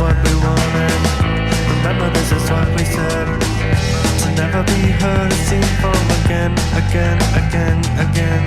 what we wanted. Remember, this is what we said. To never be heard, seen from again, again, again, again.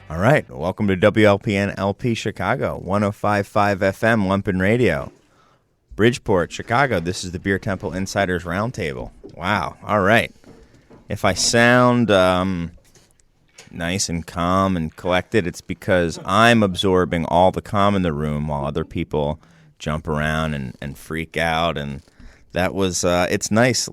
All right, welcome to WLPN LP Chicago, 105.5 FM Lumpen Radio. Bridgeport, Chicago, this is the Beer Temple Insiders Roundtable. Wow, all right. If I sound nice and calm and collected, it's because I'm absorbing all the calm in the room while other people jump around and freak out. And that was, it's nice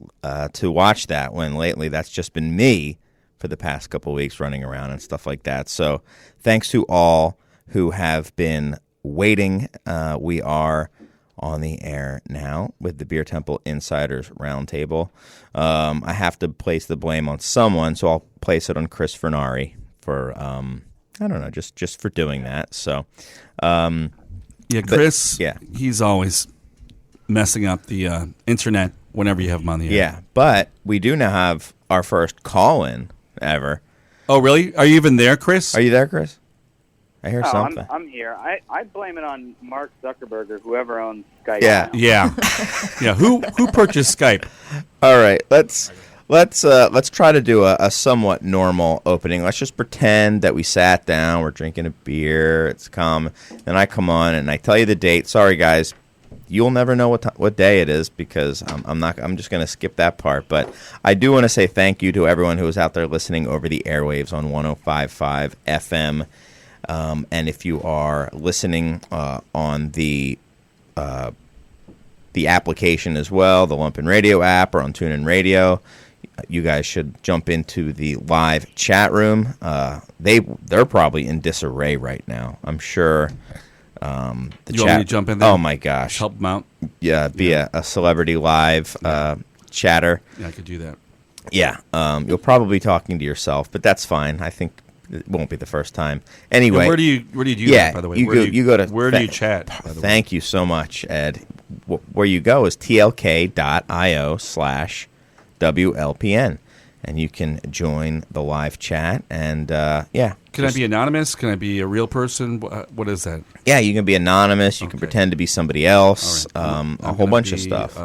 to watch that when lately that's just been me for the past couple of weeks running around and stuff like that. So thanks to all who have been waiting. We are on the air now with the Beer Temple Insiders Roundtable. I have to place the blame on someone, so I'll place it on Chris Fernari for, I don't know, just for doing that. So, Chris, yeah. He's always messing up the internet whenever you have him on the air. Yeah, but we do now have our first call-in ever. Oh, really? Are you even there, Chris? Are you there, Chris? I hear something. I'm here. I blame it on Mark Zuckerberg or whoever owns Skype. Yeah. Yeah. Yeah. Who purchased Skype? All right, let's try to do a somewhat normal opening. Let's just pretend that we sat down, we're drinking a beer, it's calm. Then I come on and I tell you the date. Sorry, guys. You'll never know what day it is because I'm just going to skip that part. But I do want to say thank you to everyone who is out there listening over the airwaves on 105.5 FM. And if you are listening on the application as well, the Lumpen Radio app or on TuneIn Radio, you guys should jump into the live chat room. They're probably in disarray right now. I'm sure. You want me to jump in there? Oh my gosh! Help them out. Yeah, be a celebrity live chatter. Yeah, I could do that. Yeah, you'll probably be talking to yourself, but that's fine. I think it won't be the first time. Anyway, and where do you do that? By the way, you go to where do you chat? By the thank you so much, Ed. Where you go is tlk.io/WLPN. And you can join the live chat. And, yeah. Can I be anonymous? Can I be a real person? What is that? Yeah, you can be anonymous. You can pretend to be somebody else. Right. A whole bunch of stuff.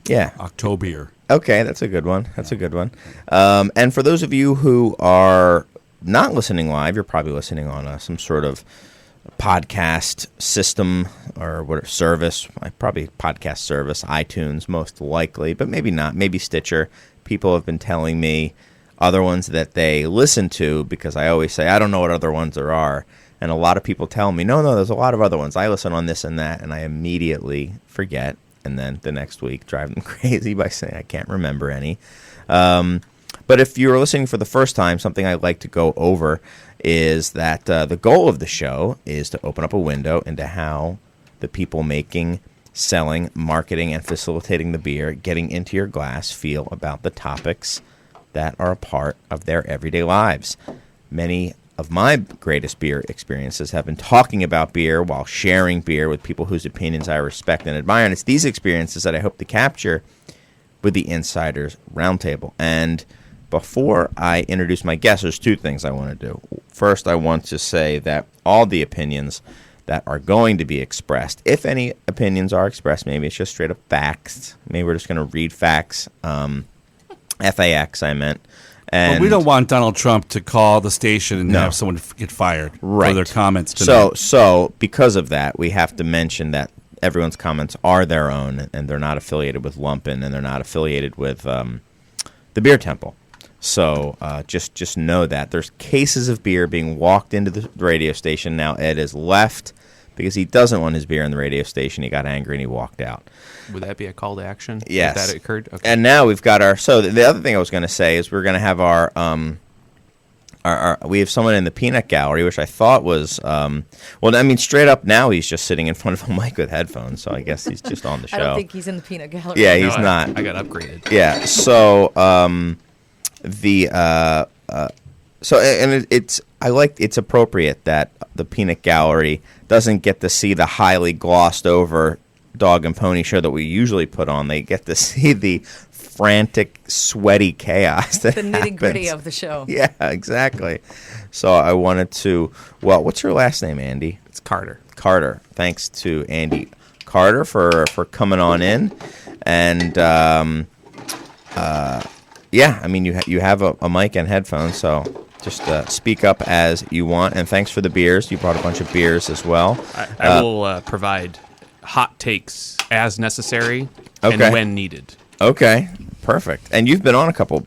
Yeah. October. Okay, that's a good one. That's a good one. And for those of you who are not listening live, you're probably listening on some sort of podcast system or what service. Probably podcast service, iTunes most likely, but maybe not. Maybe Stitcher. People have been telling me other ones that they listen to because I always say, I don't know what other ones there are. And a lot of people tell me, no, there's a lot of other ones. I listen on this and that, and I immediately forget. And then the next week drive them crazy by saying I can't remember any. But if you're listening for the first time, something I'd like to go over is that the goal of the show is to open up a window into how the people making, selling, marketing, and facilitating the beer, getting into your glass, feel about the topics that are a part of their everyday lives. Many of my greatest beer experiences have been talking about beer while sharing beer with people whose opinions I respect and admire. And it's these experiences that I hope to capture with the Insiders Roundtable. And before I introduce my guests, there's two things I want to do. First, I want to say that all the opinions that are going to be expressed, if any opinions are expressed, maybe it's just straight up facts. Maybe we're just going to read facts. FAX, I meant. And we don't want Donald Trump to call the station and have someone get fired for their comments tonight. So because of that, we have to mention that everyone's comments are their own, and they're not affiliated with Lumpen, and they're not affiliated with the Beer Temple. So just know that. There's cases of beer being walked into the radio station. Now Ed has left because he doesn't want his beer in the radio station. He got angry and he walked out. Would that be a call to action? Yes. If that occurred? Okay. And now we've got our... So the other thing I was going to say is we're going to have our we have someone in the peanut gallery, which I thought was, straight up now he's just sitting in front of a mic with headphones, so I guess he's just on the show. I don't think he's in the peanut gallery. Yeah, he's not. I got upgraded. Yeah, so it's appropriate that the peanut gallery doesn't get to see the highly glossed over dog and pony show that we usually put on. They get to see the frantic, sweaty chaos that the nitty gritty happens. of the show. Yeah, exactly. So I wanted to. Well, what's your last name, Andy? It's Carter. Carter. Thanks to Andy Carter for coming on in, and yeah, I mean you have a mic and headphones, so just speak up as you want. And thanks for the beers. You brought a bunch of beers as well. I will provide hot takes as necessary and Okay. when needed. Okay, perfect. And you've been on a couple.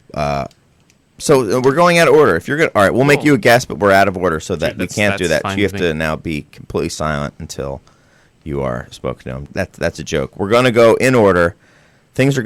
So we're going out of order. If you're good, all right, we'll make you a guest, but we're out of order, so that we can't do that's that. So fine you have with to me. now be completely silent until you are spoken to. That's a joke. We're gonna go in order. We're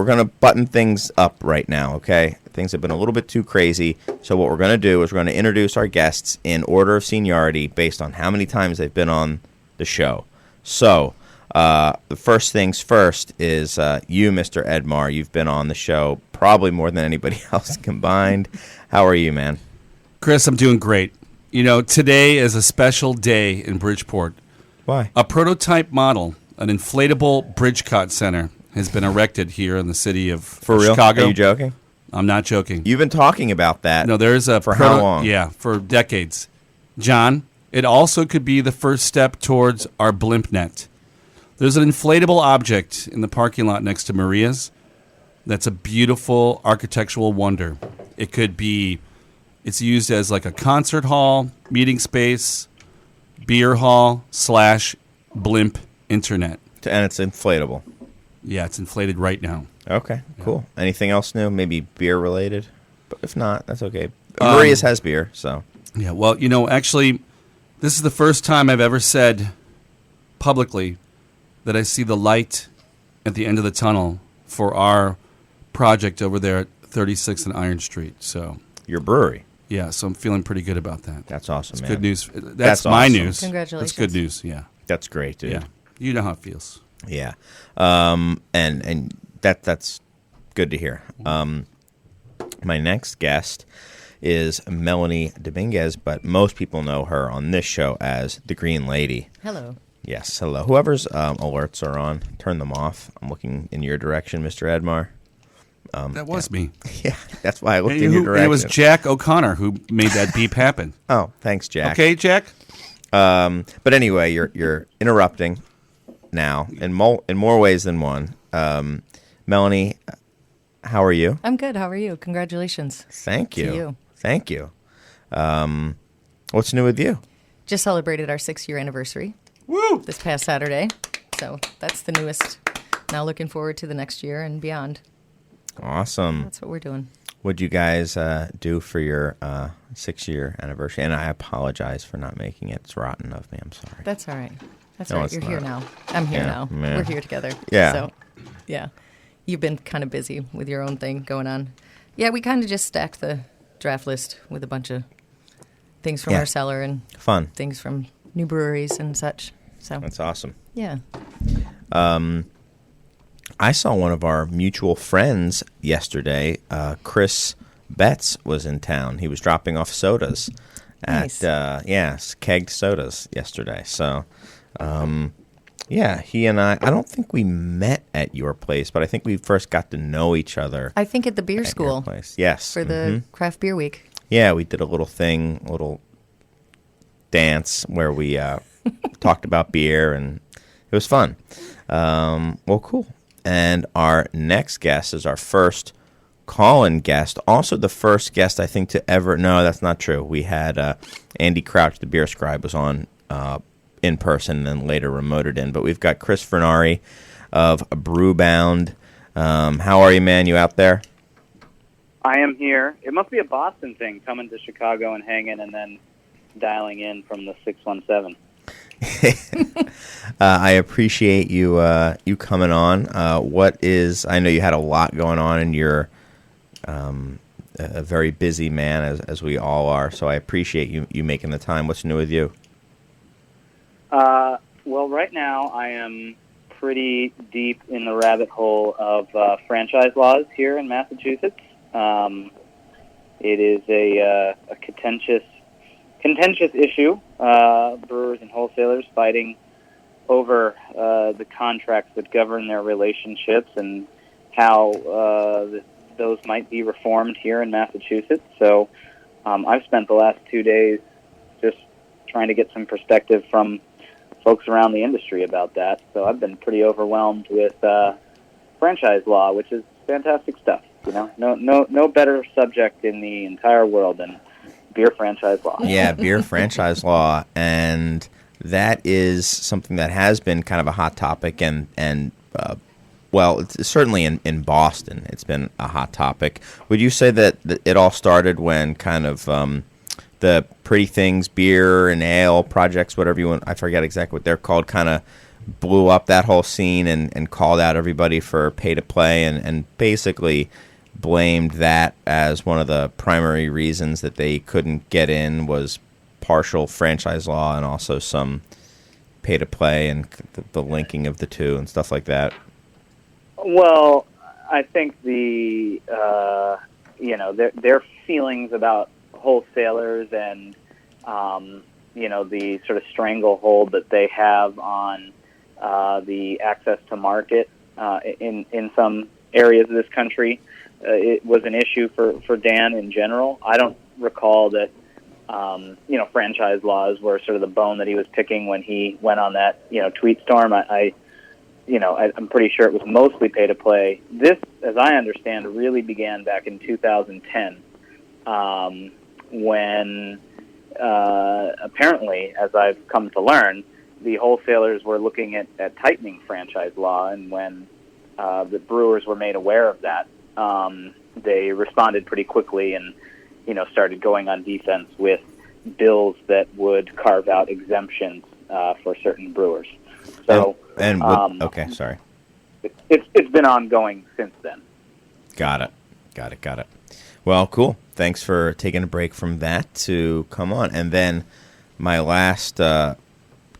gonna button things up right now. Okay, things have been a little bit too crazy. So what we're gonna do is we're gonna introduce our guests in order of seniority based on how many times they've been on the show. So. The first things first is you, Mr. Edmar. You've been on the show probably more than anybody else combined. How are you, man? Chris, I'm doing great. You know, today is a special day in Bridgeport. Why? A prototype model, an inflatable Bridgecot Center, has been erected here in the city of For real? Chicago. Are you joking? I'm not joking. You've been talking about that. No, there's a For how long? Yeah, for decades. John, it also could be the first step towards our BlimpNet. There's an inflatable object in the parking lot next to Maria's that's a beautiful architectural wonder. It's used as like a concert hall, meeting space, beer hall / blimp internet. And it's inflatable. Yeah, it's inflated right now. Okay, cool. Anything else new? Maybe beer related? But if not, that's okay. Maria's has beer, so. Yeah, well, you know, actually, this is the first time I've ever said publicly that I see the light at the end of the tunnel for our project over there at 36th and Iron Street. So, Your brewery. yeah, so I'm feeling pretty good about that. That's awesome, It's man. good news. That's my awesome. news. Congratulations. That's good news, yeah. That's great, dude. Yeah. You know how it feels. Yeah. And that's good to hear. My next guest is Melanie Dominguez, but most people know her on this show as the Green Lady. Hello. Yes, hello. Whoever's alerts are on, turn them off. I'm looking in your direction, Mr. Edmar. That was me. Yeah, that's why I looked And in your direction. it was Jack O'Connor who made that beep happen. Oh, thanks, Jack. Okay, Jack? But anyway, you're interrupting now in more ways than one. Melanie, how are you? I'm good. How are you? Congratulations. Thank you. To you. Thank you. What's new with you? Just celebrated our 6-year anniversary. Woo! This past Saturday. So that's the newest. Now looking forward to the next year and beyond. Awesome. That's what we're doing. What'd you guys do for your 6-year anniversary? And I apologize for not making it. It's rotten of me. I'm sorry. That's all right. That's No, all right. it's You're here not. now. I'm here Yeah, now. man. We're here together. Yeah. So, yeah. You've been kind of busy with your own thing going on. Yeah, we kind of just stacked the draft list with a bunch of things from Yeah. our cellar and Fun. things from new breweries and such. So, That's awesome. yeah. I saw one of our mutual friends yesterday. Chris Betts was in town. He was dropping off sodas Nice. at kegged sodas yesterday. So, yeah, he and I don't think we met at your place, but I think we first got to know each other I think at the beer at your school place. Yes. for the craft beer week. Yeah, we did a little dance where we talked about beer, and it was fun. Well, cool. And our next guest is our first call-in guest. Also the first guest, I think, to ever... No, that's not true. We had Andy Crouch, the beer scribe, was on in person and then later remoted in. But we've got Chris Furnari of Brewbound. How are you, man? You out there? I am here. It must be a Boston thing, coming to Chicago and hanging and then dialing in from the 617. I appreciate you you coming on. I know you had a lot going on in your a very busy man, as we all are. So I appreciate you making the time. What's new with you? Well, right now I am pretty deep in the rabbit hole of franchise laws here in Massachusetts. It is a contentious issue. Brewers and wholesalers fighting over the contracts that govern their relationships and how those might be reformed here in Massachusetts. So I've spent the last 2 days just trying to get some perspective from folks around the industry about that. So I've been pretty overwhelmed with franchise law, which is fantastic stuff. You know, no better subject in the entire world than beer franchise law. Yeah, beer franchise law, and that is something that has been kind of a hot topic, and well, it's certainly in Boston, it's been a hot topic. Would you say that it all started when kind of the Pretty Things beer and ale projects, whatever you want, I forget exactly what they're called, kind of blew up that whole scene and called out everybody for pay to play and basically blamed that as one of the primary reasons that they couldn't get in was partial franchise law and also some pay to play and the linking of the two and stuff like that? Well, I think their feelings about wholesalers and the sort of stranglehold that they have on the access to market in some areas of this country, it was an issue for Dan in general. I don't recall that franchise laws were sort of the bone that he was picking when he went on that tweet storm. I'm pretty sure it was mostly pay to play. This, as I understand, really began back in 2010 when apparently, as I've come to learn, the wholesalers were looking at tightening franchise law, and when the brewers were made aware of that, they responded pretty quickly and started going on defense with bills that would carve out exemptions for certain brewers. So, okay, sorry. It's been ongoing since then. Got it. Well, cool. Thanks for taking a break from that to come on. And then my last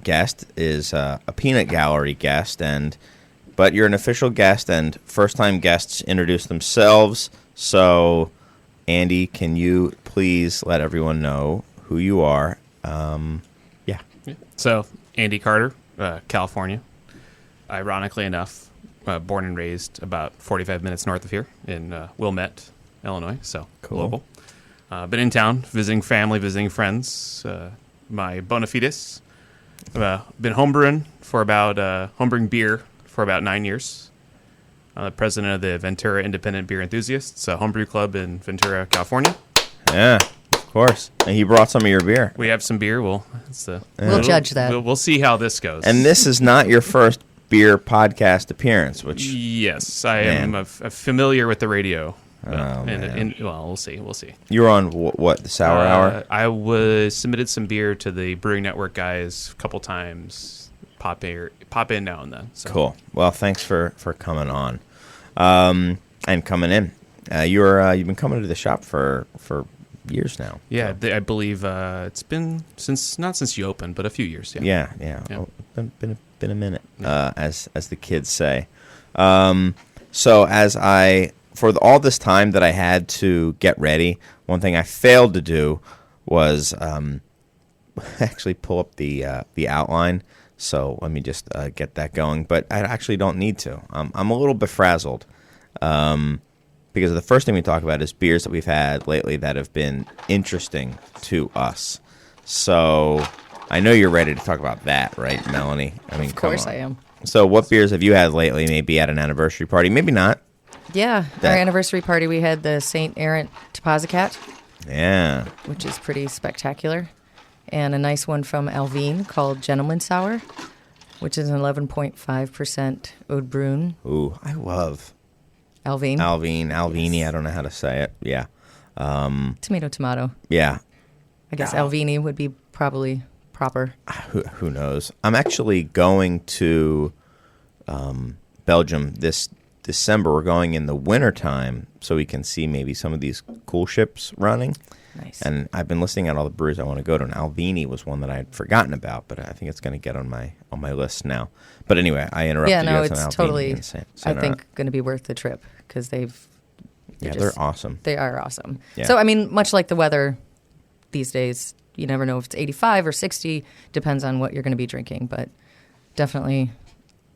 guest is a peanut gallery guest, but you're an official guest, and first-time guests introduce themselves. So, Andy, can you please let everyone know who you are? Yeah. So, Andy Carter, California. Ironically enough, born and raised about 45 minutes north of here in Wilmette, Illinois. So, cool. Local. Been in town, visiting family, visiting friends. My bona fides. Been homebrewing beer for about 9 years. I'm the president of the Ventura Independent Beer Enthusiasts, a homebrew club in Ventura, California. Yeah, of course. And he brought some of your beer. We have some beer. We'll judge that. We'll see how this goes. And this is not your first beer podcast appearance, which... Yes, I am familiar with the radio. Man. Well, we'll see. You were on what, the Sour Hour? I submitted some beer to the Brewing Network guys a couple times. Pop in now and then. So. Cool. Well, thanks for coming on and coming in. You've been coming to the shop for years now. Yeah, so. I believe it's been not since you opened, but a few years. Yeah. Well, been a minute, as the kids say. So for all this time that I had to get ready, one thing I failed to do was actually pull up the outline. So let me just get that going. But I actually don't need to. I'm a little befuddled because the first thing we talk about is beers that we've had lately that have been interesting to us. So I know you're ready to talk about that, right, Melanie? I mean, of course come on. I am. So what beers have you had lately, maybe at an anniversary party? Maybe not. Yeah, our anniversary party, we had the St. Errant Teposicat. Yeah. Which is pretty spectacular. And a nice one from Alvine called Gentleman Sour, which is an 11.5% Ode Brune. Ooh, I love Alvine. Alvini, yes. I don't know how to say it. Yeah. Tomato. Yeah. I guess Alvini would be probably proper. Who knows? I'm actually going to Belgium this December. We're going in the wintertime so we can see maybe some of these cool ships running. Nice. And I've been listing out all the breweries I want to go to, and Alvini was one that I had forgotten about, but I think it's going to get on my list now. But anyway, I interrupted Yeah, you. no, That's an it's Alvini totally, in I think, going to be worth the trip because they're awesome. They are awesome. Yeah. So, I mean, much like the weather these days, you never know if it's 85 or 60, depends on what you're going to be drinking, but definitely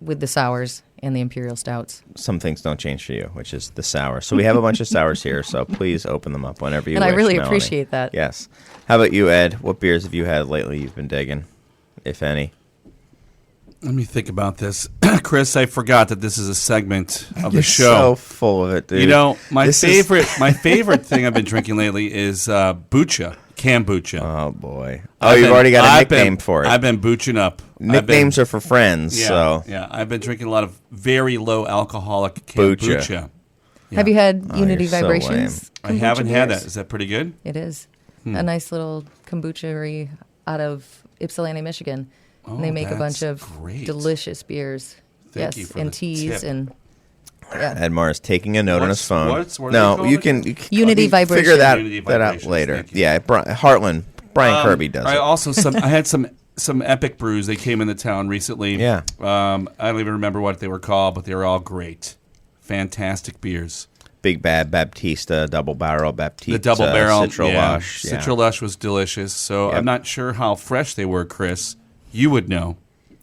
with the sours and the imperial stouts. Some things don't change for you, which is the sour. So we have a bunch of sours here, so please open them up whenever you And wish, I really Melanie. appreciate that. Yes. How about you, Ed? What beers have you had lately you've been digging, if any? Let me think about this. Chris, I forgot that this is a segment of You're the show. so full of it, dude. You know, my This is- favorite thing I've been drinking lately is Bucha, kombucha. Oh, boy. Oh, you've already got a nickname for it. I've been booching up. Nicknames are for friends, Yeah, so. yeah. I've been drinking a lot of very low alcoholic kombucha. Have you had Oh, Unity you're so Vibrations? I haven't kombucha had beers? that. Is that pretty good? It is. A nice little kombuchery out of Ypsilanti, Michigan. And they Oh, make a bunch that's of great. delicious beers. Thank you yes, for and the teas tip. and yeah. Edmar is taking a note on his What's- phone. what are no, they you called? can Unity figure Vibration. that, Unity that out Vibrations, later. thank you. Yeah, Heartland, Brian Kirby does I it. also I had some epic brews. They came into town recently. Yeah. I don't even remember what they were called, but they were all great, fantastic beers. Big Bad Baptista, Double Barrel Baptista, The double barrel, Citra yeah. Lush. Yeah. Citra Lush was delicious. So Yep. I'm not sure how fresh they were, Chris. You would know,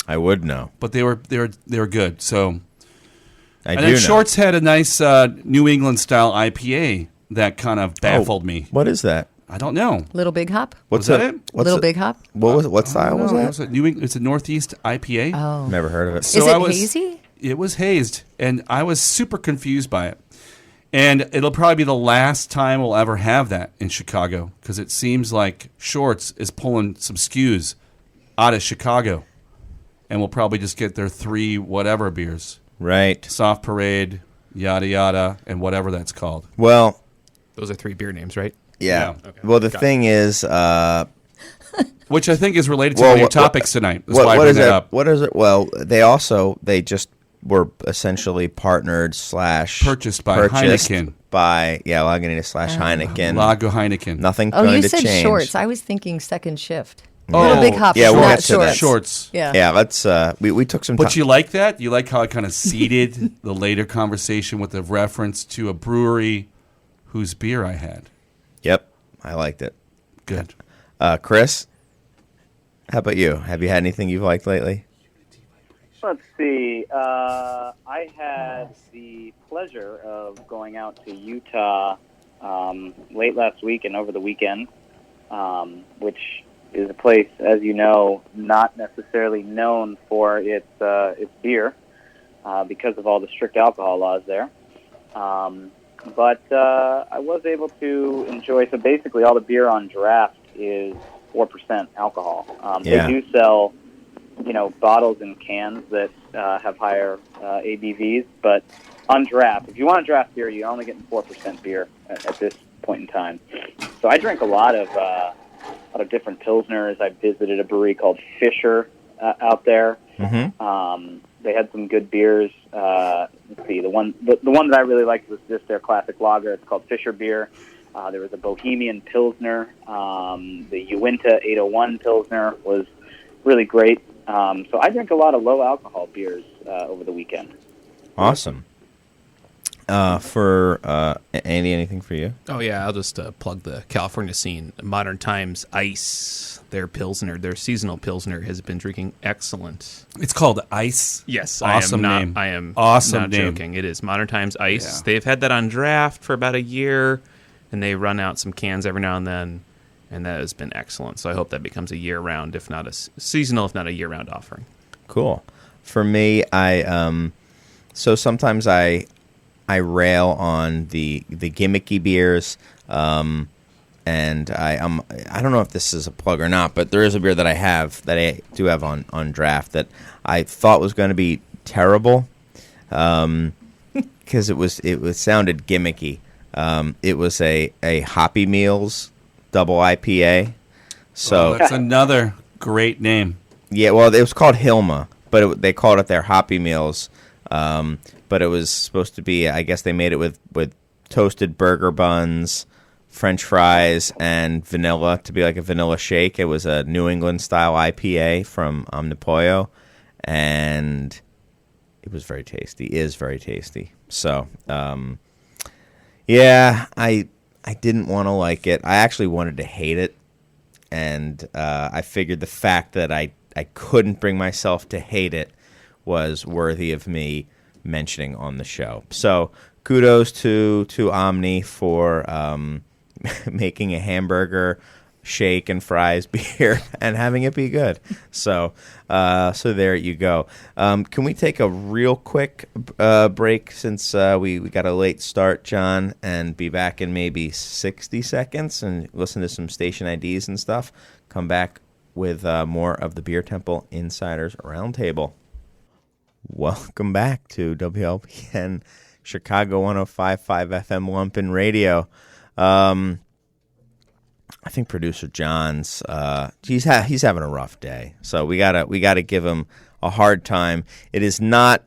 I would know. but they were good. So I and do then know. Shorts had a nice New England style IPA that kind of baffled me. What is that? I don't know. Little Big Hop? What's that it? it? What's Little it? Big Hop? What style was No, that? It's a New England, it's a Northeast IPA. Oh. Never heard of it. So Is it I was- hazy? It was hazed, and I was super confused by it. And it'll probably be the last time we'll ever have that in Chicago because it seems like Shorts is pulling some SKUs out of Chicago, and we'll probably just get their 3 whatever beers, Right. Soft Parade, yada yada, and whatever that's called. Well, Those are 3 beer names, right? yeah. Yeah. Okay. Well, the Got thing is, Which I think is related to Well, one of your what- topics tonight. That's why I what bring is that it? up. What is it? Well, they just were essentially partnered / Purchased by Heineken. by Lagunitas / Heineken. Lago Heineken. Nothing Oh, going you to said change. Shorts. I was thinking Second Shift. Oh, Little Big Hop yeah, is we'll not get to that. Shorts. Shorts. Yeah. Yeah, let's. We took some. But time. you like that? You like how I kind of seeded the later conversation with a reference to a brewery whose beer I had? Yep, I liked it. Good. Chris, how about you? Have you had anything you've liked lately? Let's see. I had the pleasure of going out to Utah late last week and over the weekend, which is a place, as you know, not necessarily known for its beer because of all the strict alcohol laws there. But I was able to enjoy. So basically, all the beer on draft is 4% alcohol. Yeah. They do sell, bottles and cans that have higher ABVs, but on draft, if you want a draft beer, you're only getting 4% beer at this point in time. So I drank a lot of different pilsners. I visited a brewery called Fisher out there. Mm-hmm. They had some good beers. Let's see, the one that I really liked was just their classic lager. It's called Fisher Beer. There was a Bohemian Pilsner. The Uinta 801 Pilsner was really great. So I drank a lot of low alcohol beers over the weekend. Awesome. For Andy, anything for you? Oh yeah, I'll just plug the California scene. Modern Times Ice, their pilsner, their seasonal pilsner, has been drinking excellent. It's called Ice. Yes, Awesome name. I am Awesome not name. joking. It is Modern Times Ice. Yeah. They've had that on draft for about a year, and they run out some cans every now and then, and that has been excellent. So I hope that becomes a year-round, if not a seasonal, if not a year-round offering. Cool. For me, so sometimes I rail on the gimmicky beers, and I don't know if this is a plug or not, but there is a beer that I do have on draft that I thought was going to be terrible, because it sounded gimmicky. It was a Hoppy Meals double IPA. So That's another great name. yeah, well, it was called Hilma, but they called it their Hoppy Meals But it was supposed to be, I guess they made it with toasted burger buns, French fries, and vanilla to be like a vanilla shake. It was a New England style IPA from Omnipollo, and it was very tasty. Is very tasty. So, yeah, I didn't want to like it. I actually wanted to hate it, and I figured the fact that I couldn't bring myself to hate it was worthy of me mentioning on the show. So kudos to Omni for making a hamburger, shake, and fries beer and having it be good. So there you go. Can we take a real quick break since we got a late start, John, and be back in maybe 60 seconds and listen to some station IDs and stuff? Come back with more of the Beer Temple Insiders Roundtable. Welcome back to WLPN Chicago 105.5 FM Lumpen Radio. I think producer John's he's having a rough day, so we gotta give him a hard time. It is not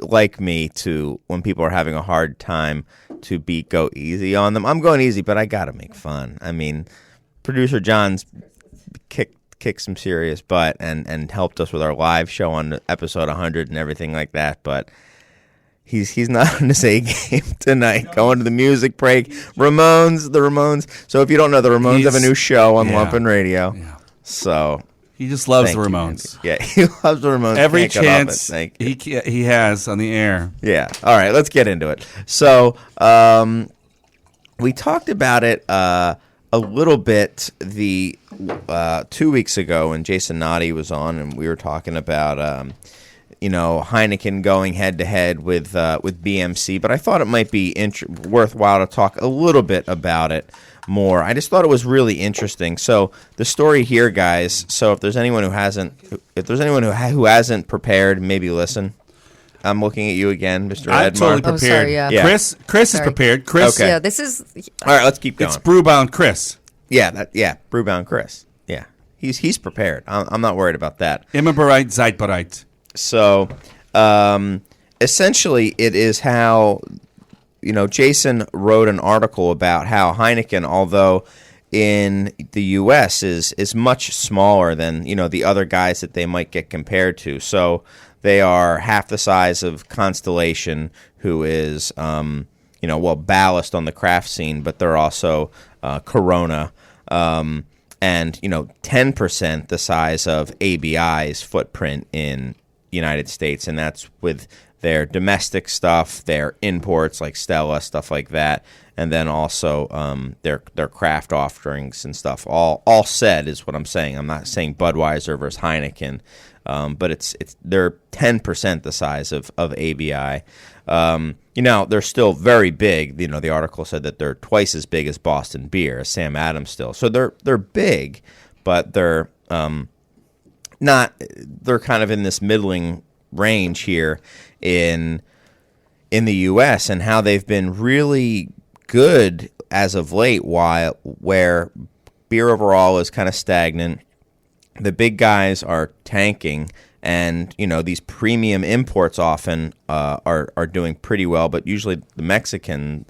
like me to, when people are having a hard time, to go easy on them. I'm going easy, but I gotta make fun. I mean, producer John's kicked some serious butt and helped us with our live show on episode 100 and everything like that, but he's not on his A game tonight. Going to the music break. The Ramones. So if you don't know, the Ramones have a new show on Lumpen Radio. Yeah. So he just loves the Ramones. Yeah, he loves the Ramones. Every chance he has on the air. Yeah. All right, let's get into it. So we talked about it a little bit 2 weeks ago when Jason Noddy was on, and we were talking about Heineken going head to head with BMC. But I thought it might be worthwhile to talk a little bit about it more. I just thought it was really interesting. So the story here, guys. So if there's anyone who hasn't prepared, maybe listen. I'm looking at you again, Mr. Edmar. I'm totally prepared. Oh, sorry, yeah. Chris is prepared. Chris. Okay. Yeah, this is... All right, let's keep going. It's Brewbound Chris. Yeah, Brewbound Chris. Yeah, he's prepared. I'm not worried about that. Immer bereit, seid bereit. So, essentially, it is how, Jason wrote an article about how Heineken, although in the U.S. is much smaller than, the other guys that they might get compared to. So they are half the size of Constellation, who is, Ballast on the craft scene, but they're also Corona, and 10% the size of ABI's footprint in the United States, and that's with their domestic stuff, their imports like Stella, stuff like that, and then also their craft offerings and stuff. All said is what I'm saying. I'm not saying Budweiser versus Heineken, but they're 10% the size of ABI. They're still very big. The article said that they're twice as big as Boston Beer, as Sam Adams still. So they're big, but they're not. They're kind of in this middling range here in the U.S. and how they've been really good as of late. Where beer overall is kind of stagnant, the big guys are tanking. And, these premium imports often are doing pretty well, but usually the Mexican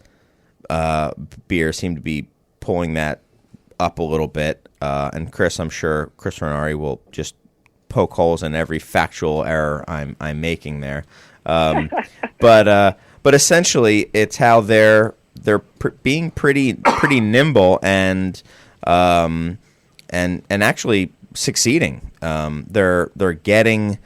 beers seem to be pulling that up a little bit. And I'm sure Chris Renari will just poke holes in every factual error I'm making there. But essentially, it's how they're being pretty nimble and actually succeeding. They're getting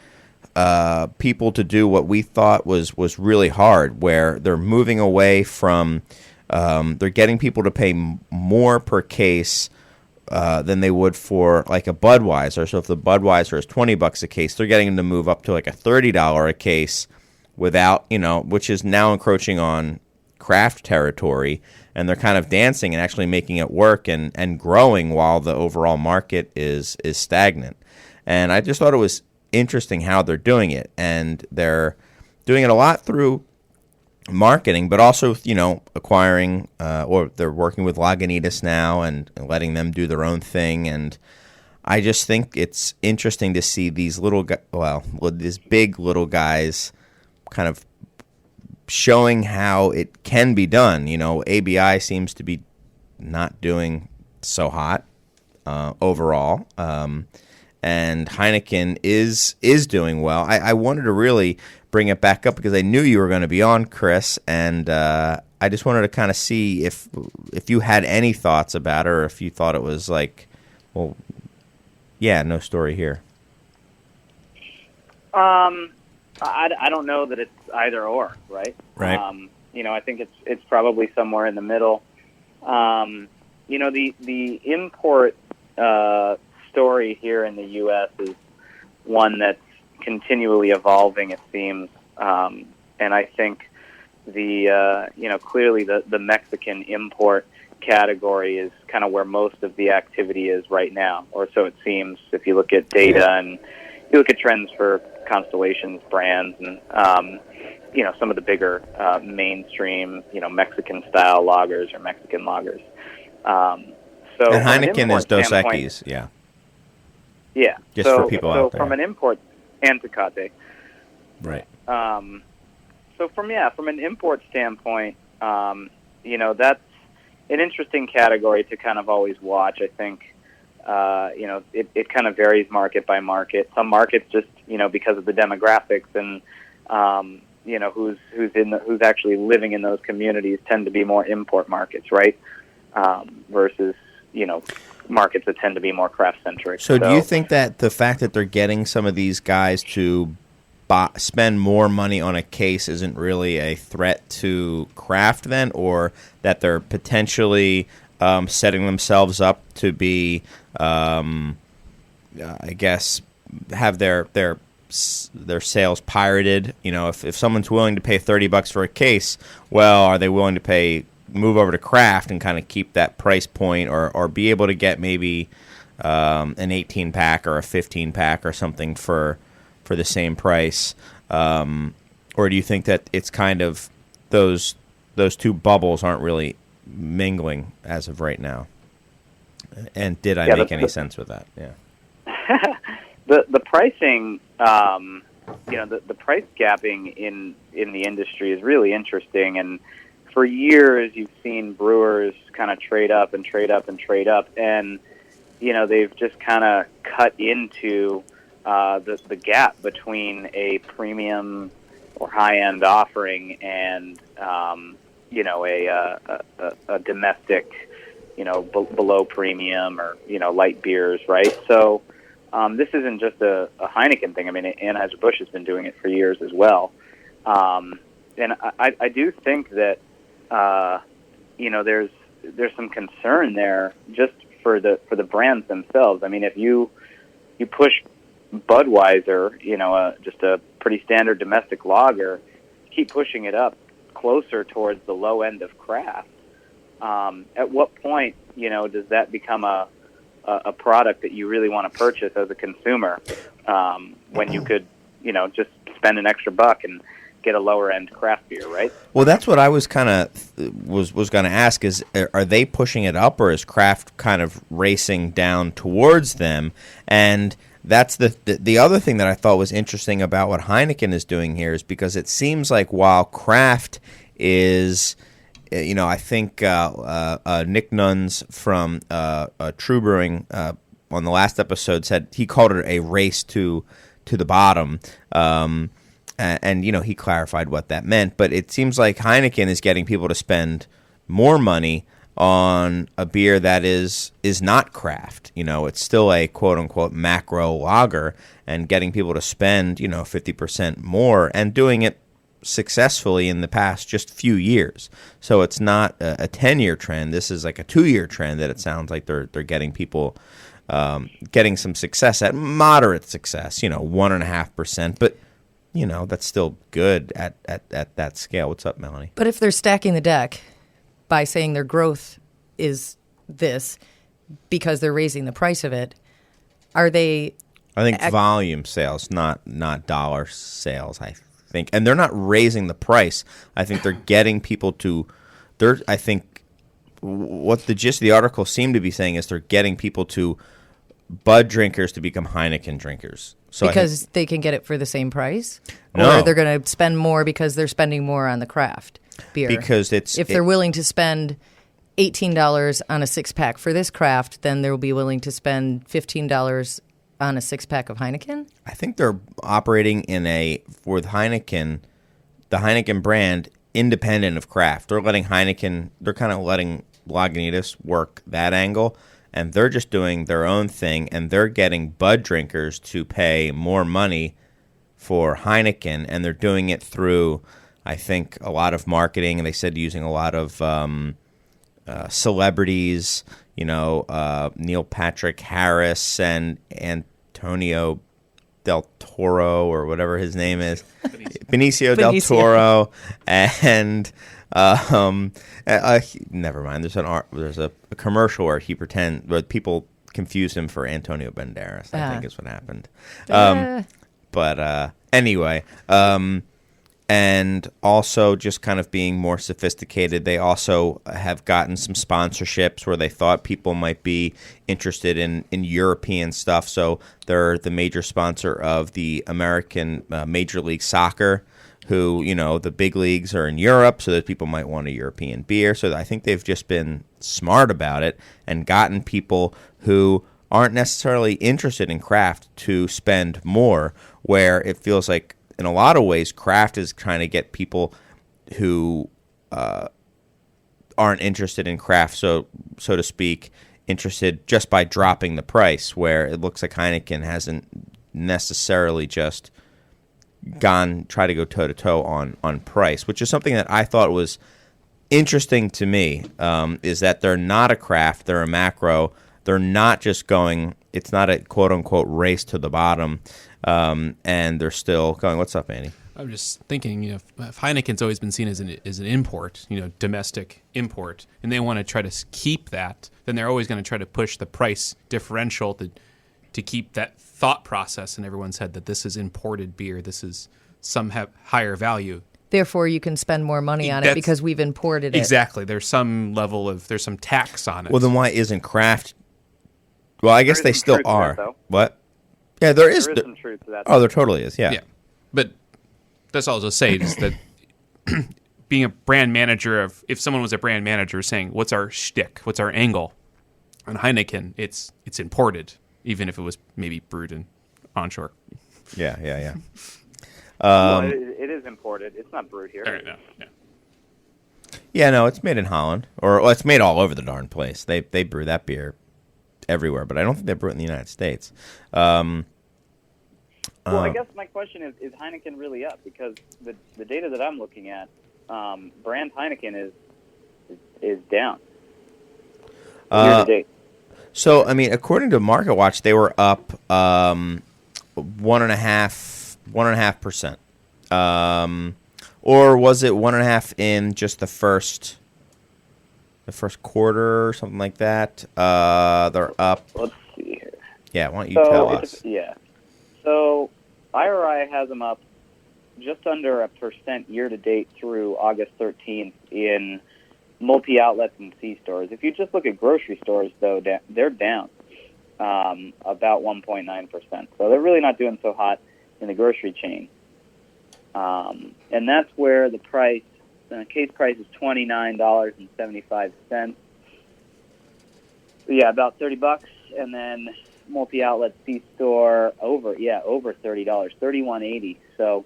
people to do what we thought was really hard, where they're moving away from they're getting people to pay more per case than they would for like a Budweiser. So if the Budweiser is $20 a case, they're getting them to move up to like a $30 a case without, which is now encroaching on craft territory, and they're kind of dancing and actually making it work and growing while the overall market is stagnant. And I just thought it was interesting how they're doing it, and they're doing it a lot through marketing, but also, acquiring, or they're working with Lagunitas now and letting them do their own thing. And I just think it's interesting to see these these big little guys kind of showing how it can be done. You know, ABI seems to be not doing so hot overall, and Heineken is doing well. I wanted to really bring it back up because I knew you were going to be on, Chris, and I just wanted to kind of see if you had any thoughts about it, or if you thought it was like, well, yeah, no story here. I don't know that it's either or, right? Right. You know, I think it's probably somewhere in the middle. You know, the import story here in the U.S. is one that's continually evolving, it seems, and I think clearly the Mexican import category is kind of where most of the activity is right now, or so it seems if you look at data and you look at trends for Constellation's brands and some of the bigger mainstream Mexican style lagers or Mexican lagers. So and Heineken is Dos Equis, yeah. Just for people out there. From an import and Tecate. Right. So from an import standpoint, that's an interesting category to kind of always watch. I think, it kind of varies market by market. Some markets just, because of the demographics and, who's actually living in those communities tend to be more import markets, right? Versus, markets that tend to be more craft centric. So do you think that the fact that they're getting some of these guys to spend more money on a case isn't really a threat to craft then, or that they're potentially setting themselves up to be, I guess, have their sales pirated? If someone's willing to pay $30 for a case, well, are they willing to move over to craft and kind of keep that price point, or be able to get maybe an 18-pack or a 15-pack or something for the same price? Or do you think that it's kind of those two bubbles aren't really mingling as of right now? And did I make any sense with that? Yeah. The pricing, the price gapping in the industry is really interesting, and for years you've seen brewers kind of trade up and trade up and trade up, and they've just kind of cut into the gap between a premium or high-end offering and a domestic, below premium or light beers, right? So this isn't just a Heineken thing. I mean, Anheuser-Busch has been doing it for years as well, and I do think that there's some concern there just for the brands themselves. I mean, if you push Budweiser, just a pretty standard domestic lager, keep pushing it up closer towards the low end of craft. At what point, does that become a product that you really want to purchase as a consumer, when you could, just spend an extra buck and get a lower end craft beer, right? Well, that's what I was kind of was going to ask: is are they pushing it up, or is craft kind of racing down towards them? And that's the other thing that I thought was interesting about what Heineken is doing here, is because it seems like while craft is, I think Nick Nuns from True Brewing on the last episode said he called it a race to the bottom. And he clarified what that meant. But it seems like Heineken is getting people to spend more money on a beer that is not craft. It's still a quote-unquote macro lager, and getting people to spend, 50% more, and doing it successfully in the past just few years. So it's not a 10-year trend. This is like a 2-year trend that it sounds like they're getting people getting some success at, moderate success, 1.5%. But that's still good at that scale. What's up, Melanie? But if they're stacking the deck by saying their growth is this because they're raising the price of it, are they? I think volume sales, not dollar sales, I think. And they're not raising the price. I think they're getting people to I think what the gist of the article seemed to be saying is they're getting people to Bud drinkers to become Heineken drinkers. So I think- Because they can get it for the same price? No. Or they're going to spend more because they're spending more on the craft beer? because if they're willing to spend $18 on a six-pack for this craft, then they'll be willing to spend $15 on a six-pack of Heineken? I think they're operating with Heineken, the Heineken brand, independent of craft. They're letting Heineken, they're kind of letting Lagunitas work that angle, and they're just doing their own thing, and they're getting Bud drinkers to pay more money for Heineken, and they're doing it through, I think, a lot of marketing, and they said using a lot of celebrities, Neil Patrick Harris and Antonio del Toro, or whatever his name is, Benicio del Toro, and never mind. There's a commercial where where people confuse him for Antonio Banderas. I think is what happened. But anyway, and also just kind of being more sophisticated. They also have gotten some sponsorships where they thought people might be interested in European stuff. So they're the major sponsor of the American Major League Soccer, who, the big leagues are in Europe, so that people might want a European beer. So I think they've just been smart about it and gotten people who aren't necessarily interested in craft to spend more, where it feels like in a lot of ways craft is trying to get people who aren't interested in craft, so to speak, interested just by dropping the price, where it looks like Heineken hasn't necessarily just try to go toe-to-toe on price, which is something that I thought was interesting to me, is that they're not a craft, they're a macro. They're not just going, it's not a quote-unquote race to the bottom, and they're still going, what's up, Andy? I'm just thinking, if Heineken's always been seen as an import, domestic import, and they want to try to keep that, then they're always going to try to push the price differential to keep that thought process in everyone's head that this is imported beer, this is some higher value. Therefore, you can spend more money on it because we've imported it. Exactly. There's some there's some tax on it. Well, then why isn't craft? Well, I guess they still are. That, what? Yeah, there is some truth to that. Oh, there totally is. Yeah. But that's all I'll just say is that being a brand manager if someone was a brand manager saying, what's our shtick? What's our angle? On Heineken, it's imported, even if it was maybe brewed in onshore. Yeah. Well, it is imported. It's not brewed here. Yeah, no, it's made in Holland, or it's made all over the darn place. They brew that beer everywhere, but I don't think they brew it in the United States. Well, I guess my question is Heineken really up? Because the data that I'm looking at, brand Heineken is down year to date. So, I mean, according to MarketWatch, they were up 1.5%. Or was it 1.5 in just the first quarter or something like that? They're up. Let's see here. Yeah, why don't you tell us? Yeah. So IRI has them up just under 1% year to date through August 13th in multi-outlets and C-stores. If you just look at grocery stores, though, they're down about 1.9%. So they're really not doing so hot in the grocery chain. And that's where the case price is $29.75. So yeah, about $30, and then multi-outlet C-store over $30, $31.80. So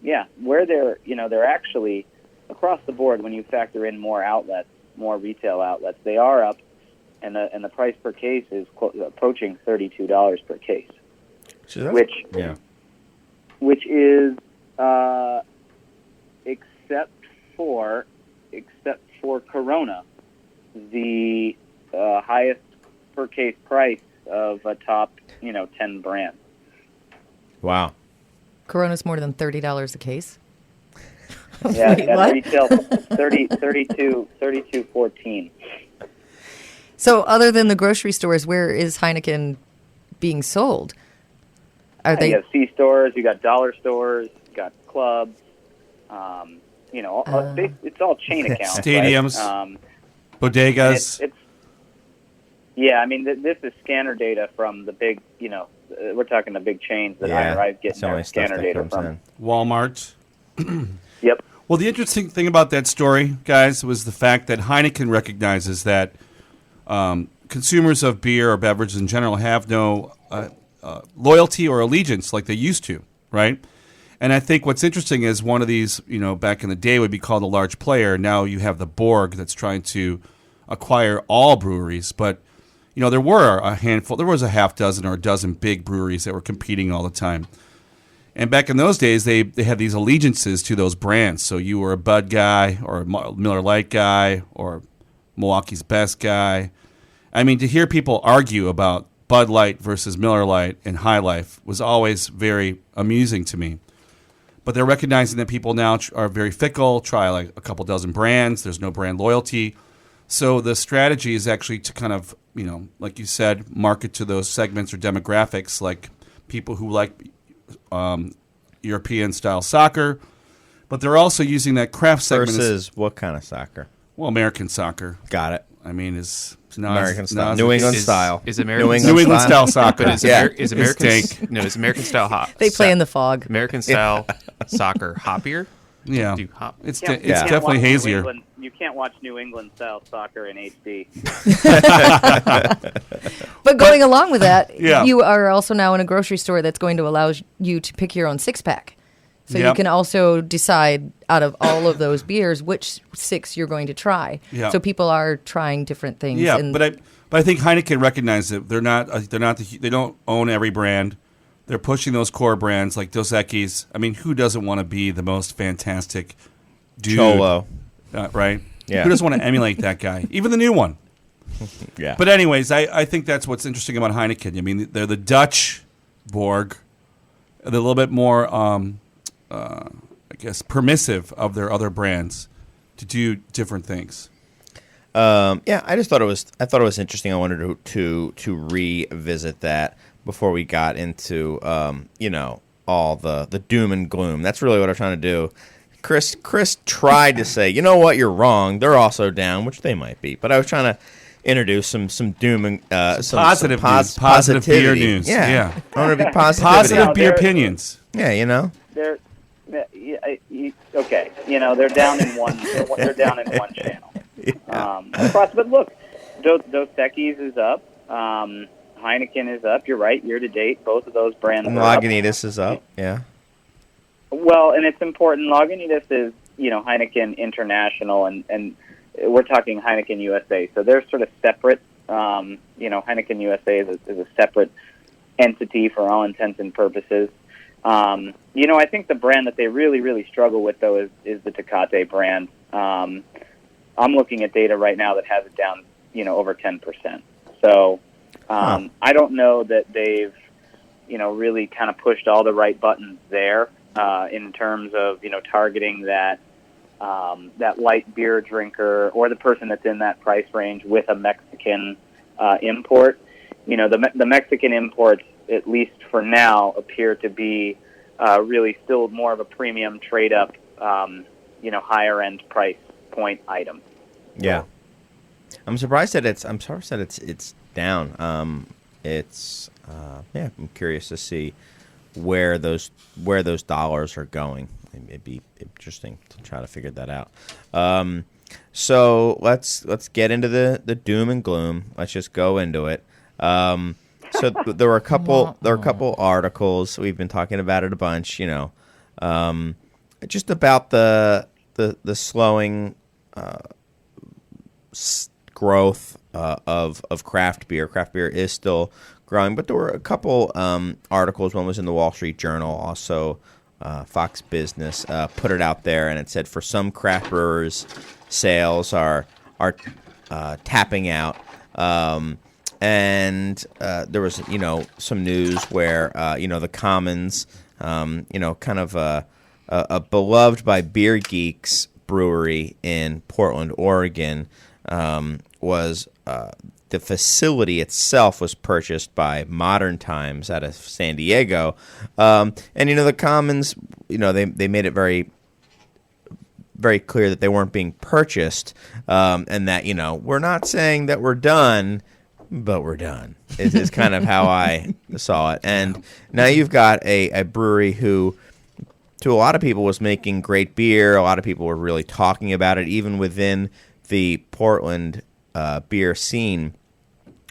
yeah, where they're actually across the board, when you factor in more outlets, more retail outlets, they are up, and the price per case is approaching $32 per case, which is except for Corona, the highest per case price of a top 10 brand. Wow. Corona's more than $30 a case? Yeah, Wait, at what? retail, 32.14. So other than the grocery stores, where is Heineken being sold? Are they? You have C stores, you got dollar stores, you got clubs. It's all chain accounts. Stadiums, right? bodegas. Yeah, I mean, this is scanner data from the big, we're talking the big chains that IRI's it's getting the only their stuff scanner that data comes from. in. Walmart. Yep. Well, the interesting thing about that story, guys, was the fact that Heineken recognizes that consumers of beer or beverages in general have no loyalty or allegiance like they used to, right? And I think what's interesting is one of these, back in the day would be called a large player. Now you have the Borg that's trying to acquire all breweries, but there were a handful. There was a half dozen or a dozen big breweries that were competing all the time. And back in those days, they had these allegiances to those brands. So you were a Bud guy or a Miller Lite guy or Milwaukee's Best guy. I mean, to hear people argue about Bud Light versus Miller Lite and High Life was always very amusing to me. But they're recognizing that people now are very fickle, try like a couple dozen brands. There's no brand loyalty. So the strategy is actually to kind of, like you said, market to those segments or demographics, like people who like European-style soccer. But they're also using that craft segment. Versus what kind of soccer? Well, American soccer. Got it. I mean, is American style. New England style. Is American New England style soccer. But is, Yeah. is It's American dank. no? Is American style hop? They play in the fog. American style soccer hoppier. Yeah, Do hop. it's Can't- it's you can't definitely watch New hazier. England- You can't watch New England style soccer in HD. But going along with that, Yeah. you are also now in a grocery store that's going to allow you to pick your own six-pack. So you Yep. can also decide out of all of those beers which six you're going to try. Yeah. So people are trying different things. Yeah, and but I think Heineken recognizes that they don't own every brand. They're pushing those core brands like Dos Equis. I mean, who doesn't want to be the most fantastic dude? Cholo. Right? Yeah. Who doesn't want to emulate that guy? Even the new one. Yeah. But anyways, I think that's what's interesting about Heineken. I mean, they're the Dutch Borg. They're a little bit more, I guess, permissive of their other brands to do different things. Yeah, I thought it was interesting. I wanted to revisit that before we got into all the doom and gloom. That's really what I'm trying to do. Chris tried to say, you know what, you're wrong. They're also down, which they might be. But I was trying to introduce some doom and some positive news, positive beer positivity. news. Yeah. Yeah. I want to be positive. Positive No, beer they're- opinions. Yeah, They're okay. They're down in one. They're down in one channel. But look, Dos Equis is up. Heineken is up. You're right. Year to date, both of those brands And are up. Lagunitas is up. Yeah. Well, and it's important. Lagunitas is Heineken International, and we're talking Heineken USA. So they're sort of separate. Heineken USA is a separate entity for all intents and purposes. I think the brand that they really, really struggle with, though, is the Tecate brand. I'm looking at data right now that has it down, over 10%. So I don't know that they've, really kind of pushed all the right buttons there in terms of, targeting that light beer drinker or the person that's in that price range with a Mexican import. The Mexican imports, at least for now, appear to be really still more of a premium trade up, higher end price point item. Yeah. I'm surprised that it's down. I'm curious to see where those dollars are going. It'd be interesting to try to figure that out. So let's get into the doom and gloom. Let's just go into it. So there were a couple articles. We've been talking about it a bunch. Just about the slowing growth of craft beer. Craft beer is still growing, but there were a couple articles. One was in the Wall Street Journal, also Fox Business put it out there, and it said for some craft brewers, sales are tapping out. And there was some news where the Commons, kind of a beloved by beer geeks brewery in Portland, Oregon, was the facility itself was purchased by Modern Times out of San Diego, and the Commons, they made it very, very clear that they weren't being purchased, and that we're not saying that we're done. but we're done. Is kind of how I saw it. And now you've got a brewery who, to a lot of people, was making great beer. A lot of people were really talking about it, even within the Portland beer scene,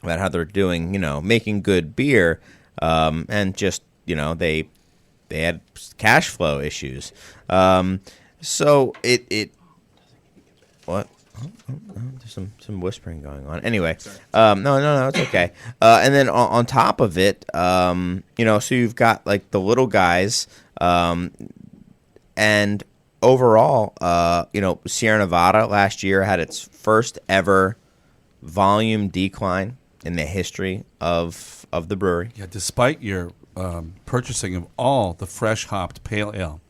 about how they're doing, making good beer, and just, they had cash flow issues. So it what? Oh, there's some whispering going on. Anyway, no, it's okay. And then on top of it, so you've got like the little guys, and overall, Sierra Nevada last year had its first ever volume decline in the history of the brewery. Yeah, despite your purchasing of all the fresh hopped pale ale.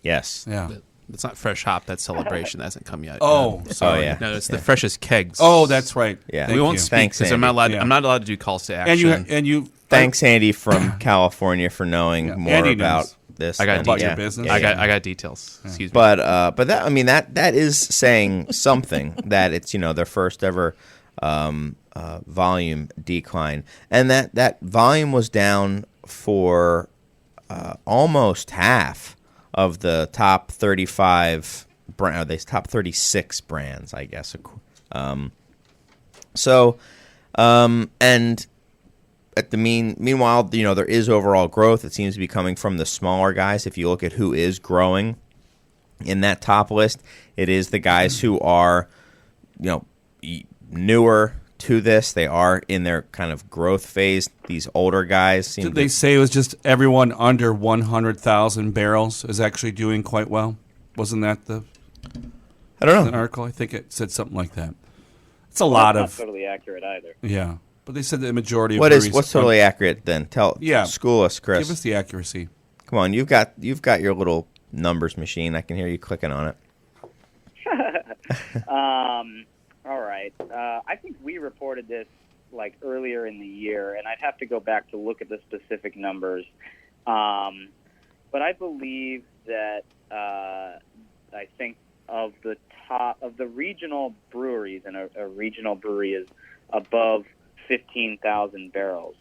Yes. Yeah. It's not fresh hop. That celebration hasn't come yet. Oh, sorry. Oh, yeah. No, it's the freshest kegs. Oh, that's right. Yeah. Thank we won't you. speak Thanks, because I'm Andy. not allowed. Yeah. I'm not allowed to do calls to action. And you Thanks, Andy from California, for knowing Yeah, more Andy about knows. this. I got than- About details. your business? Yeah, I yeah. got details. Excuse me. But that is saying something, that it's their first ever volume decline, and that volume was down for almost half of the top 35 brand, these top 36 brands, I guess. And at the meanwhile, there is overall growth. It seems to be coming from the smaller guys. If you look at who is growing in that top list, it is the guys who are, newer to this. They are in their kind of growth phase. These older guys seem Did they say it was just everyone under 100,000 barrels is actually doing quite well? Wasn't that I don't an know. article? I think it said something like that. It's a lot That's of not totally accurate either. yeah, but they said the majority of What's breweries- totally accurate then? Yeah. School us, Chris. Give us the accuracy. Come on, you've got your little numbers machine. I can hear you clicking on it. All right. I think we reported this like earlier in the year, and I'd have to go back to look at the specific numbers. But I believe that I think of the top of the regional breweries, and a regional brewery is above 15,000 barrels.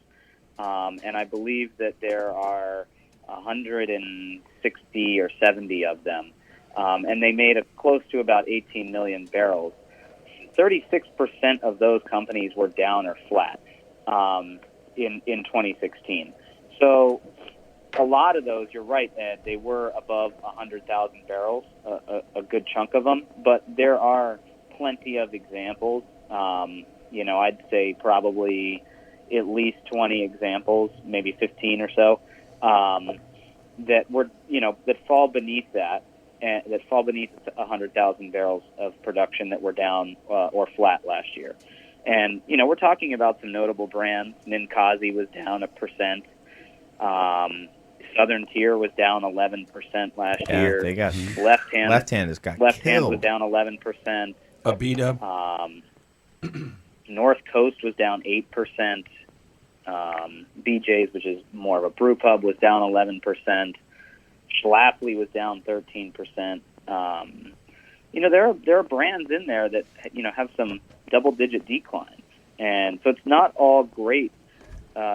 And I believe that there are 160 or 70 of them. And they made close to about 18 million barrels. 36% of those companies were down or flat in 2016. So a lot of those, you're right, Ed, they were above 100,000 barrels, a good chunk of them. But there are plenty of examples. I'd say probably at least 20 examples, maybe 15 or so, that were, that fall beneath that. And that fall beneath 100,000 barrels of production that were down or flat last year. And, we're talking about some notable brands. Ninkasi was down 1%. Southern Tier was down 11% last Yeah, year. they got Left Hand has got Left Hand killed. was down 11%. Abita. North Coast was down 8%. BJ's, which is more of a brew pub, was down 11%. Schlafly was down 13%. There are brands in there that have some double-digit declines, and so it's not all great.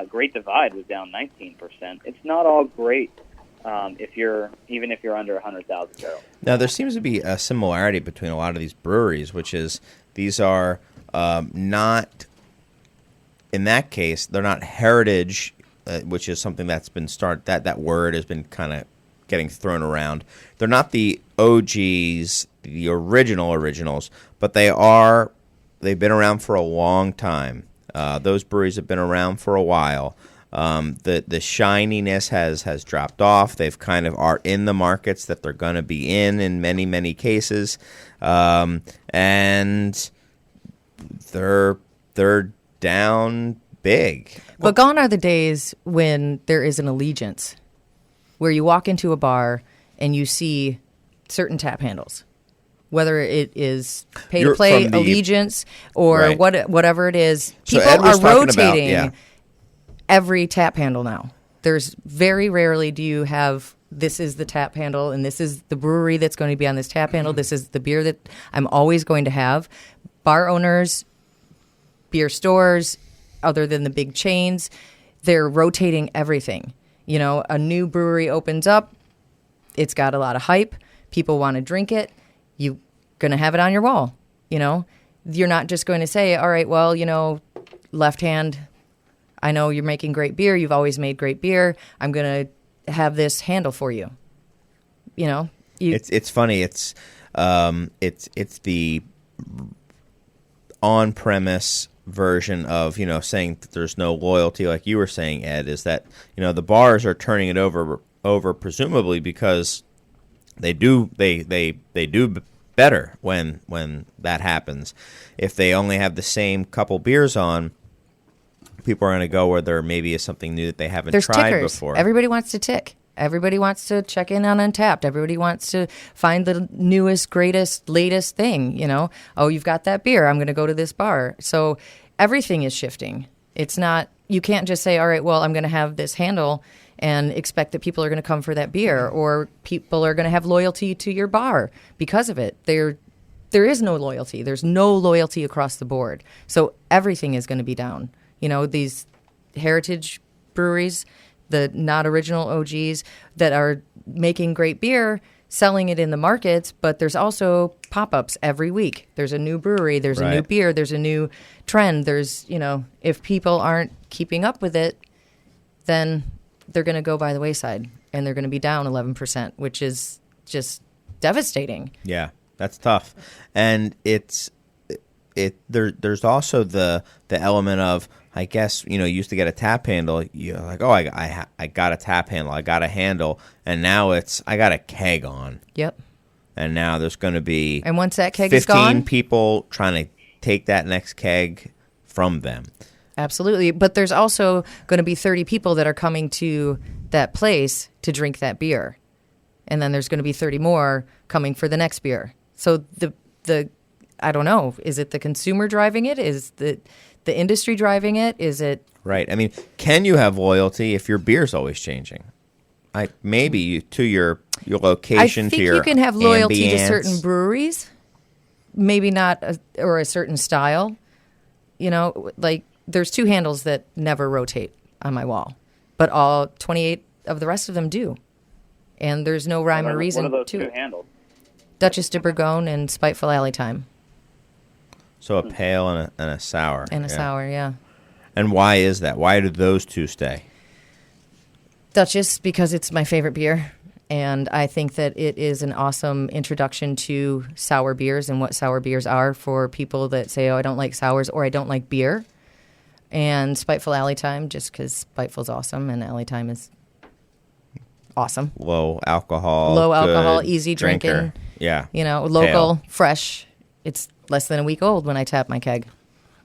Great Divide was down 19%. It's not all great if you're under 100,000 barrels. Now, there seems to be a similarity between a lot of these breweries, which is these are not, in that case, they're not heritage, which is something that's been that word has been kind of getting thrown around. They're not the OGs, the originals, but they've been around for a long time. Those breweries have been around for a while. The shininess has dropped off. They've kind of are in the markets that they're going to be in many, many cases. And they're down big. But gone are the days when there is an allegiance, where you walk into a bar and you see certain tap handles, whether it is pay You're to play, from the- allegiance, or Right. whatever it is. So People Ed was are talking about- rotating yeah. every tap handle now. There's very rarely do you have, this is the tap handle and this is the brewery that's going to be on this tap handle. This is the beer that I'm always going to have. Bar owners, beer stores, other than the big chains, they're rotating everything. You know, a new brewery opens up, it's got a lot of hype. People want to drink it. You're going to have it on your wall. You know, you're not just going to say, all right, well, you know, Left Hand, I know you're making great beer. You've always made great beer. I'm going to have this handle for you. You know, it's funny. It's the on-premise version of, you know, saying that there's no loyalty, like you were saying, Ed, is that, you know, the bars are turning it over presumably because they do better when that happens. If they only have the same couple beers on, people are going to go where there maybe is something new that they haven't tried tickers. before. Everybody wants to tick. Everybody wants to check in on Untapped. Everybody wants to find the newest, greatest, latest thing, you know. Oh, you've got that beer. I'm going to go to this bar. So everything is shifting. It's not, you can't just say, all right, well, I'm going to have this handle and expect that people are going to come for that beer, or people are going to have loyalty to your bar because of it. There is no loyalty. There's no loyalty across the board. So everything is going to be down. You know, these heritage breweries, the not original OGs that are making great beer, selling it in the markets, but there's also pop-ups every week. There's a new brewery, there's a new beer, there's a new trend. There's, you know, if people aren't keeping up with it, then they're going to go by the wayside and they're going to be down 11%, which is just devastating. Yeah, that's tough. And there's also the element of, I guess, you know, you used to get a tap handle. You're like, oh, I got a tap handle. I got a handle. And now I got a keg on. Yep. And now there's going to be and once that keg is gone, 15 people trying to take that next keg from them. Absolutely. But there's also going to be 30 people that are coming to that place to drink that beer. And then there's going to be 30 more coming for the next beer. So the I don't know, is it the consumer driving it? Is the industry driving it? Is it... Right. I mean, can you have loyalty if your beer's always changing? Maybe to your location, to your I think you can have loyalty to ambience. certain breweries, maybe not, or a certain style. You know, like there's 2 handles that never rotate on my wall, but all 28 of the rest of them do. And there's no rhyme or reason What are those to 2 it. handles? Duchess de Bourgogne and Spiteful Alley Time. So a pale and a sour. And a sour, yeah. And why is that? Why do those 2 stay? Duchess, because it's my favorite beer. And I think that it is an awesome introduction to sour beers and what sour beers are for people that say, oh, I don't like sours or I don't like beer. And Spiteful Alley Time, just because Spiteful's awesome and Alley Time is awesome. Low alcohol. Low alcohol, good easy drinker. drinking. Yeah. You know, local, Pale. fresh. It's less than a week old when I tap my keg.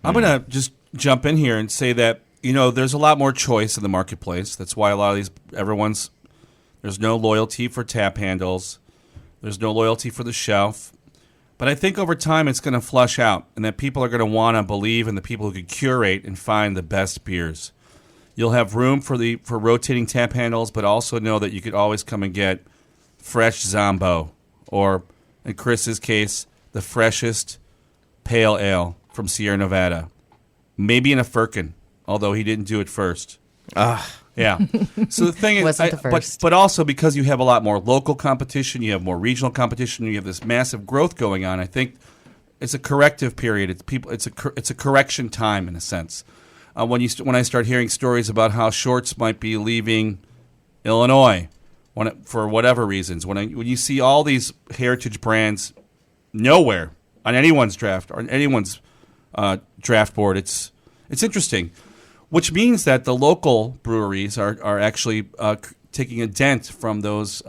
I'm going to just jump in here and say that, you know, there's a lot more choice in the marketplace. That's why a lot of there's no loyalty for tap handles. There's no loyalty for the shelf. But I think over time it's going to flush out, and that people are going to want to believe in the people who can curate and find the best beers. You'll have room for rotating tap handles, but also know that you could always come and get fresh Zombo, or in Chris's case, the freshest pale ale from Sierra Nevada. Maybe in a firkin, although he didn't do it first. Yeah. So the thing is, Wasn't the first. but also because you have a lot more local competition, you have more regional competition, you have this massive growth going on. I think it's a corrective period. It's a correction time in a sense. When I start hearing stories about how Shorts might be leaving Illinois for whatever reasons, when you see all these heritage brands nowhere on anyone's draft or on anyone's draft board, it's interesting. Which means that the local breweries are actually taking a dent from those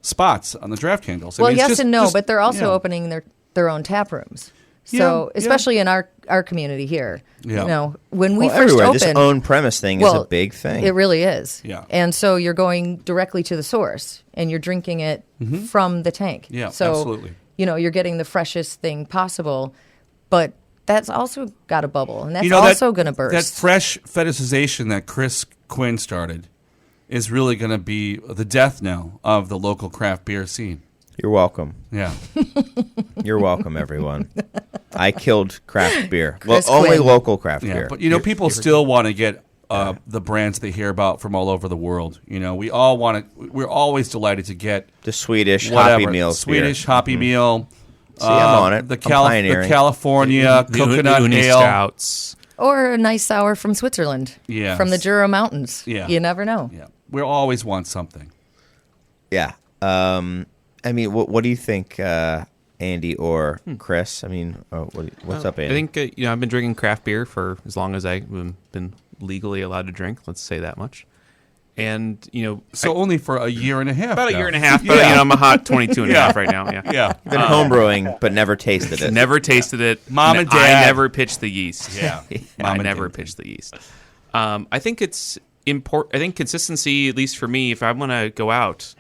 spots on the draft handles. Well, yes and no, but they're also opening their own tap rooms. So, especially in our community here, you know, when we first everywhere, opened, this own premise thing is a big thing. It really is. Yeah. And so you're going directly to the source, and you're drinking it from the tank. Yeah, so, absolutely. You know, you're getting the freshest thing possible, but that's also got a bubble, and that's that, also going to burst. That fresh fetishization that Chris Quinn started is really going to be the death knell of the local craft beer scene. You're welcome. Yeah. You're welcome, everyone. I killed craft beer. Chris Only Quinn. local craft Yeah, beer. but people still want to get the brands they hear about from all over the world. We all want to. We're always delighted to get The Swedish whatever Hoppy Meals Swedish beer. Hoppy Meal. See, I'm on it. The, I'm the pioneering. California The coconut Uni ale. Stouts. Or a nice sour from Switzerland. Yes. From the Jura Mountains. Yeah. You never know. Yeah, we always want something. Yeah. I mean, what do you think, Andy or Chris? I mean, what's up, I Andy? think I've been drinking craft beer for as long as I've been legally allowed to drink. Let's say that much. And So only for a year and a half. about a now. year and a half. But Yeah. I'm a hot 22 and a half right now. Yeah. Yeah. Been homebrewing, but never tasted it. Never tasted it. Mom and I Dad. never pitched the yeast. Yeah. I Mom and never Dad. pitched the yeast. I think it's important. I think consistency, at least for me, if I want to go out,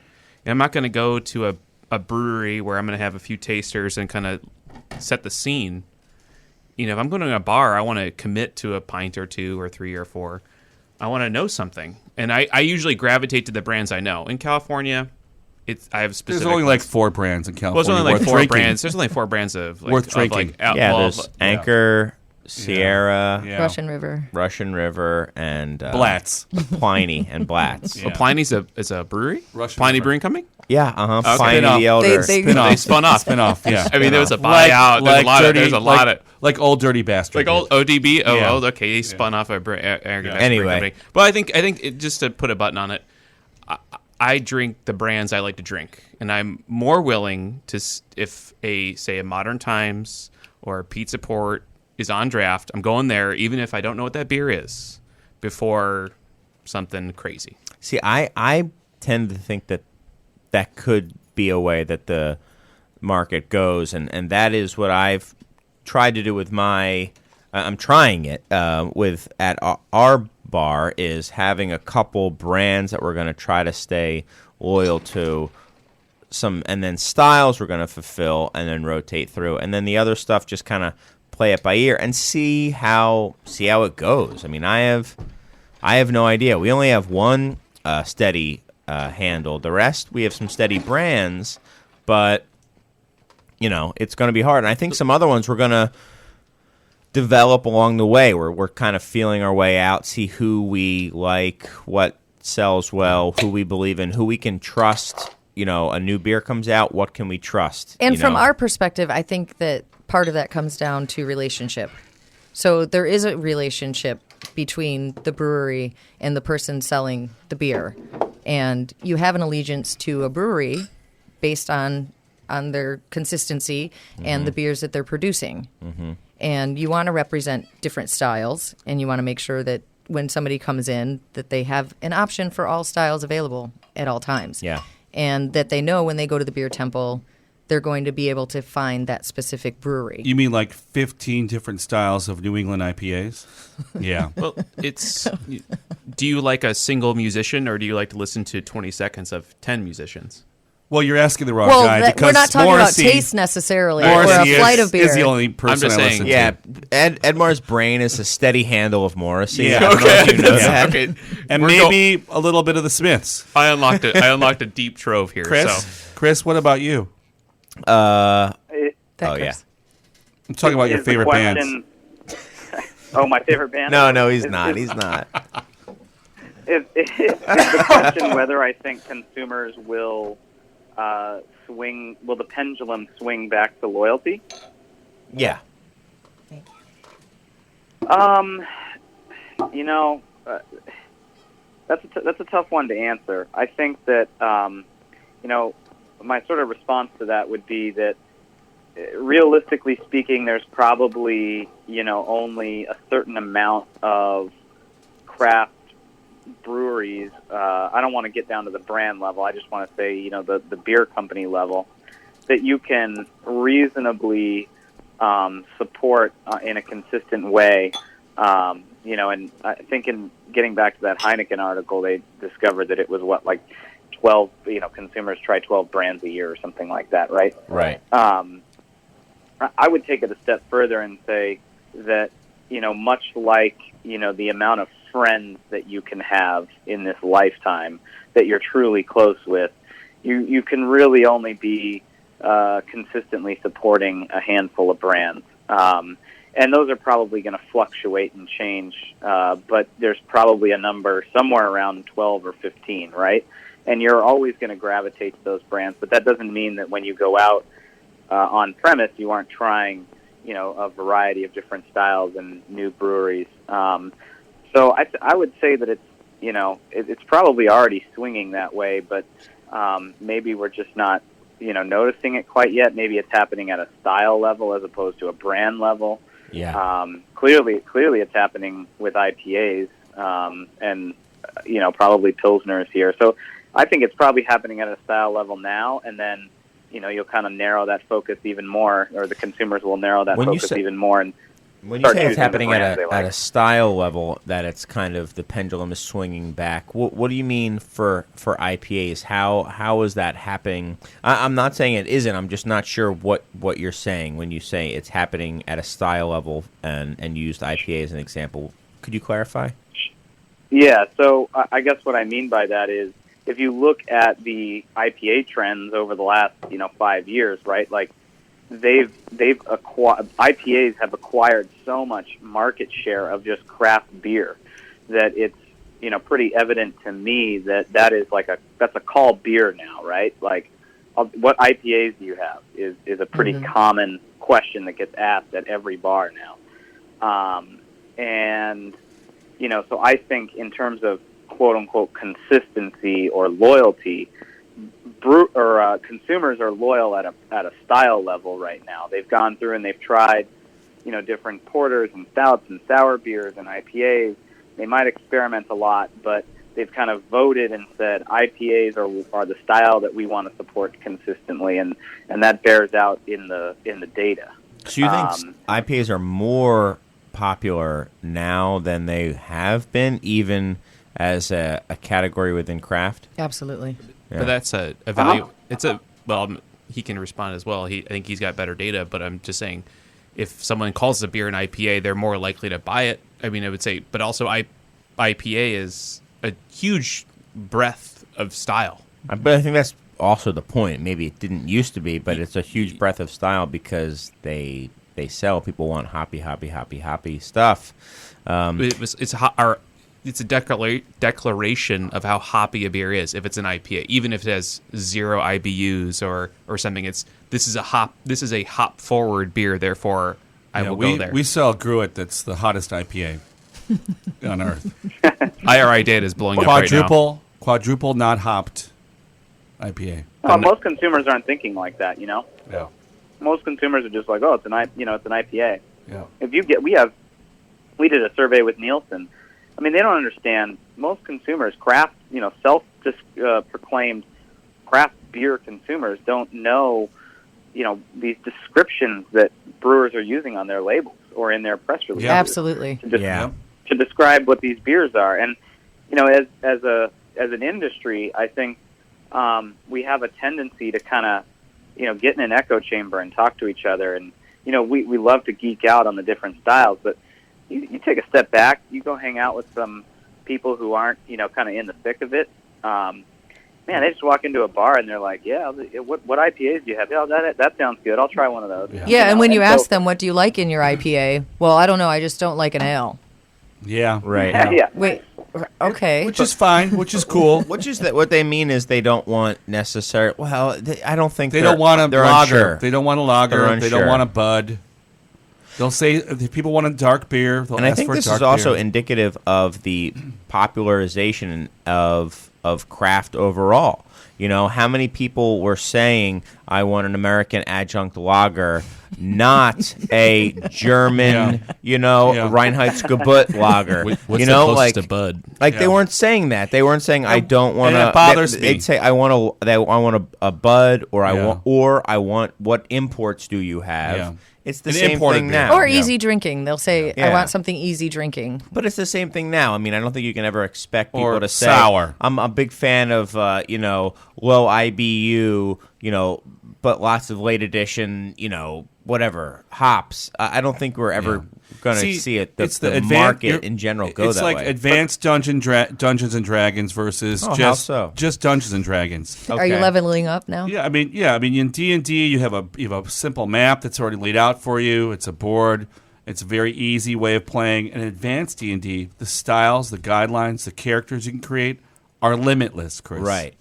I'm not going to go to a brewery where I'm going to have a few tasters and kind of set the scene. If I'm going to a bar, I want to commit to a pint or two or three or four. I want to know something. And I usually gravitate to the brands I know. In California, I have specific. There's only like 4 brands in California. Well, there's only like worth 4 drinking. brands. There's only 4 brands of Worth drinking. Yeah, there's Anchor, Sierra, Yeah. Russian River. Russian River, and Blatz. Pliny and Blatz. Yeah. Pliny's is a brewery. Russian Pliny River. Brewing Company. Yeah, Okay. Pliny Spin-off. the Elder. They- They spun off. Spin-off, yeah. I mean, there was a Like- buyout. like There's a lot of like old dirty bastard. like old ODB. Oh, Yeah. okay. He spun off a Anyway. company. But I think just to put a button on it, I drink the brands I like to drink, and I'm more willing to if say a Modern Times or a Pizza Port is on draft, I'm going there even if I don't know what that beer is before something crazy. See, I tend to think that could be a way that the market goes, and that is what I've tried to do with I'm trying it with at our bar, is having a couple brands that we're going to try to stay loyal to, and then styles we're going to fulfill and then rotate through, and then the other stuff just kind of play it by ear and see how it goes. I mean, I have no idea. We only have one steady handle. The rest, we have some steady brands, but it's going to be hard. And I think some other ones we're going to develop along the way. We're kind of feeling our way out, see who we like, what sells well, who we believe in, who we can trust. A new beer comes out, what can we trust? And from our perspective, I think that part of that comes down to relationship. So there is a relationship between the brewery and the person selling the beer. And you have an allegiance to a brewery based on their consistency and the beers that they're producing. Mm-hmm. And you want to represent different styles, and you want to make sure that when somebody comes in that they have an option for all styles available at all times. Yeah. And that they know when they go to the beer temple, they're going to be able to find that specific brewery. You mean like 15 different styles of New England IPAs? Yeah. Well, do you like a single musician, or do you like to listen to 20 seconds of 10 musicians? Well, you're asking the wrong well, guy because we're not talking Morrissey, about taste necessarily, or Morrissey a flight of beer. is the only person I'm just I saying, listen Yeah, to. Edmar's brain is a steady handle of Morrissey. Yeah. I don't know if you know that. Okay. And We're maybe a little bit of the Smiths. I unlocked a deep trove here. Chris, what about you? That Oh, Chris. yeah. I'm talking about your Is the favorite bands. question- Oh, my favorite band? No, he's Is- not. is- He's not. Is the question whether I think consumers will will the pendulum swing back to loyalty? Yeah. That's a tough one to answer. I think that my sort of response to that would be that realistically speaking, there's probably only a certain amount of craft breweries. I don't want to get down to the brand level. I just want to say the beer company level that you can reasonably support in a consistent way. And I think in getting back to that Heineken article, they discovered that it was 12, consumers try 12 brands a year or something like that, right? Right. I would take it a step further and say that, much like, the amount of friends that you can have in this lifetime that you're truly close with, you can really only be consistently supporting a handful of brands. And those are probably going to fluctuate and change, but there's probably a number somewhere around 12 or 15, right? And you're always going to gravitate to those brands, but that doesn't mean that when you go out on premise, you aren't trying, a variety of different styles and new breweries. So I would say that it's probably already swinging that way, but maybe we're just not, noticing it quite yet. Maybe it's happening at a style level as opposed to a brand level. Yeah. Clearly it's happening with IPAs, and, probably Pilsners here. So I think it's probably happening at a style level now, and then, you'll kind of narrow that focus even more, or the consumers will narrow that focus even more. And when you say it's choosing the happening brands they at like. a style level, that it's kind of the pendulum is swinging back, what do you mean for IPAs? How is that happening? I'm not saying it isn't. I'm just not sure what you're saying when you say it's happening at a style level and used IPA as an example. Could you clarify? Yeah, so I guess what I mean by that is if you look at the IPA trends over the last 5 years, right? Like IPAs have acquired so much market share of just craft beer that it's pretty evident to me that is that's a call beer now, right? Like what IPAs do you have is a pretty common question that gets asked at every bar now, and so I think in terms of quote unquote consistency or loyalty, consumers are loyal at a style level right now. They've gone through and they've tried, different porters and stouts and sour beers and IPAs. They might experiment a lot, but they've kind of voted and said IPAs are the style that we want to support consistently, and that bears out in the data. So you think IPAs are more popular now than they have been, even as a category within craft? Absolutely. Yeah. But that's a value. It's he can respond as well. I think he's got better data, but I'm just saying, if someone calls a beer an IPA, they're more likely to buy it. I mean, I would say, but also IPA is a huge breadth of style. But I think that's also the point. Maybe it didn't used to be, but it's a huge breadth of style because they sell. People want hoppy stuff. It's a declaration of how hoppy a beer is if it's an IPA, even if it has 0 IBUs or something. This is a hop forward beer, therefore I will go there. We sell Gruit, that's the hottest IPA on earth. IRI data is blowing up right now. Quadruple not hopped IPA. Well, most consumers aren't thinking like that, Yeah. Most consumers are just like, oh, it's an IPA. Yeah. We did a survey with Nielsen. I mean, they don't understand. Most consumers, self-proclaimed craft beer consumers, don't know, these descriptions that brewers are using on their labels or in their press releases. Yeah. Absolutely. To describe what these beers are. And, as an industry, I think we have a tendency to kind of, get in an echo chamber and talk to each other. And, we love to geek out on the different styles, but you take a step back, you go hang out with some people who aren't, kind of in the thick of it. Man, they just walk into a bar and they're like, yeah, what IPAs do you have? Yeah, that sounds good. I'll try one of those. Yeah, and when you ask them, what do you like in your IPA? Well, I don't know. I just don't like an ale. Yeah. Right. Yeah. Wait, okay. Which is fine, which is cool. Which is that? What they mean is they don't want necessary. Well, I don't think They don't want a they're lager. unsure. They don't want a lager. They're They don't unsure. want a Bud. They'll say if people want a dark beer, they'll And I ask think for a this dark is also beer. indicative of the popularization of craft overall. How many people were saying, I want an American adjunct lager, not a German, Reinheitsgebot lager. What's you the know, closest like, to Bud? like they weren't saying that. They weren't saying, I don't want and to. it bothers me. They'd say, I want a Bud, or Yeah. I want what imports do you have? Yeah. It's the An same imported thing beer. now. Or easy drinking. They'll say, I Yeah. want something easy drinking. But it's the same thing now. I mean, I don't think you can ever expect people Or to say, sour. I'm a big fan of, low IBU, but lots of late edition, whatever, hops. I don't think we're ever going to see it. It's The you're- market in general go it's that like way. advanced Dungeons and Dragons versus Oh, how just so? just Dungeons and Dragons. Are you Okay. leveling up now? Yeah, I mean, in D&D you have a simple map that's already laid out for you. It's a board. It's a very easy way of playing. In advanced D&D, the styles, the guidelines, the characters you can create are limitless, Chris. Right.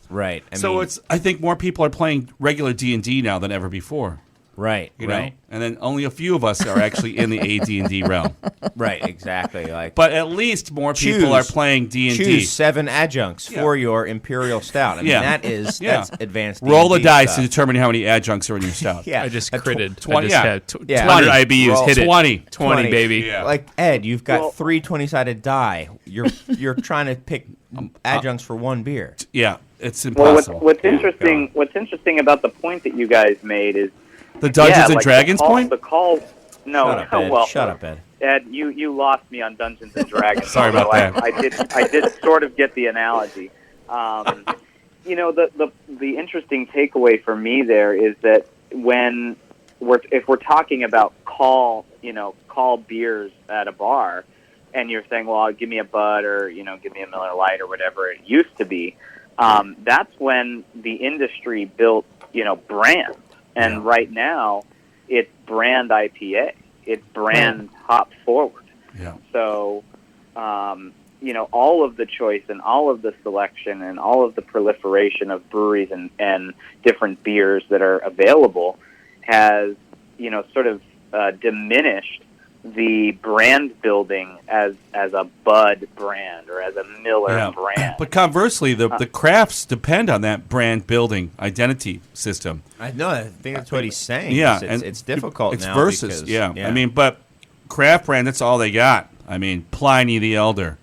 I think more people are playing regular D&D now than ever before. right. You know? And then only a few of us are actually in the AD&D realm. Right. Exactly. Like, But at least more people are playing D&D. Choose 7 adjuncts Yeah. for your Imperial Stout. I mean, Yeah. that's Yeah. advanced. Roll the D&D dice stuff. to determine how many adjuncts are in your stout. Yeah, I just a critted. 20 I just yeah. had Yeah. 200 20. IBUs. Roll Hit it. 20. 20, baby. Yeah. Like Ed, you've got Well- 3 20-sided die. You're trying to pick adjuncts for one beer. Yeah, it's Well, impossible. what's interesting about the point that you guys made is The Dungeons and like Dragons the call, point? The call. No, Shut up, Ed. well, Shut up, Ed. Ed, you lost me on Dungeons and Dragons. Sorry about although that. I did sort of get the analogy. The interesting takeaway for me there is that if we're talking about call beers at a bar, and you're saying, well, give me a Bud or give me a Miller Lite or whatever it used to be. That's when the industry built brands, and right now it's brand IPA. It's brand hop forward. Yeah. So, all of the choice and all of the selection and all of the proliferation of breweries and different beers that are available has, sort of diminished the brand building as a Bud brand or as a Miller brand. But conversely, the crafts depend on that brand building identity system. I know. I think that's what he's saying. Yeah, It's difficult it's now. versus, because, yeah. I mean, but craft brand, that's all they got. I mean, Pliny the Elder,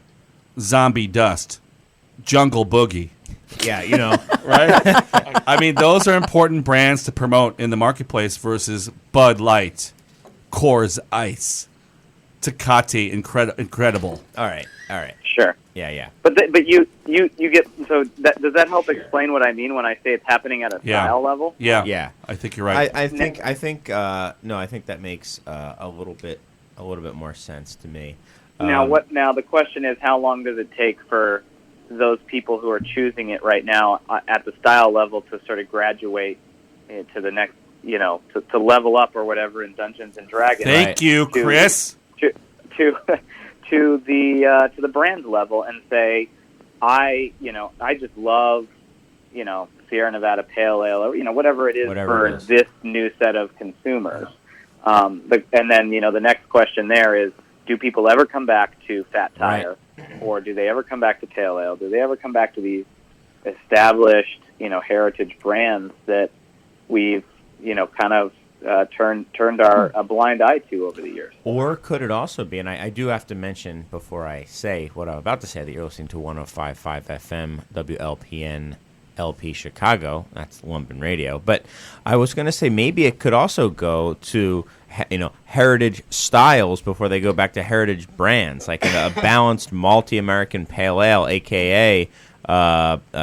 Zombie Dust, Jungle Boogie. yeah, Right? I mean, those are important brands to promote in the marketplace versus Bud Light, Coors Ice, Tecate, Incredible. all right. Sure. Yeah. But you get so does that help explain what I mean when I say it's happening at a style level? Yeah. Yeah. I think you're right. I think that makes a little bit more sense to me. Now the question is, how long does it take for those people who are choosing it right now at the style level to sort of graduate to the next, to level up or whatever in Dungeons and Dragons? Thank you, Chris. To the brand level and say, I just love, Sierra Nevada Pale Ale or whatever it is for this new set of consumers. And then the next question there is, do people ever come back to Fat Tire, or do they ever come back to Pale Ale? Do they ever come back to these established heritage brands that we've kind of turned a blind eye to over the years? Or could it also be, and I do have to mention before I say what I'm about to say, that you're listening to 105.5 FM WLPN LP Chicago. That's Lumpen Radio. But I was going to say maybe it could also go to heritage styles before they go back to heritage brands, like a balanced multi-American pale ale, a.k.a.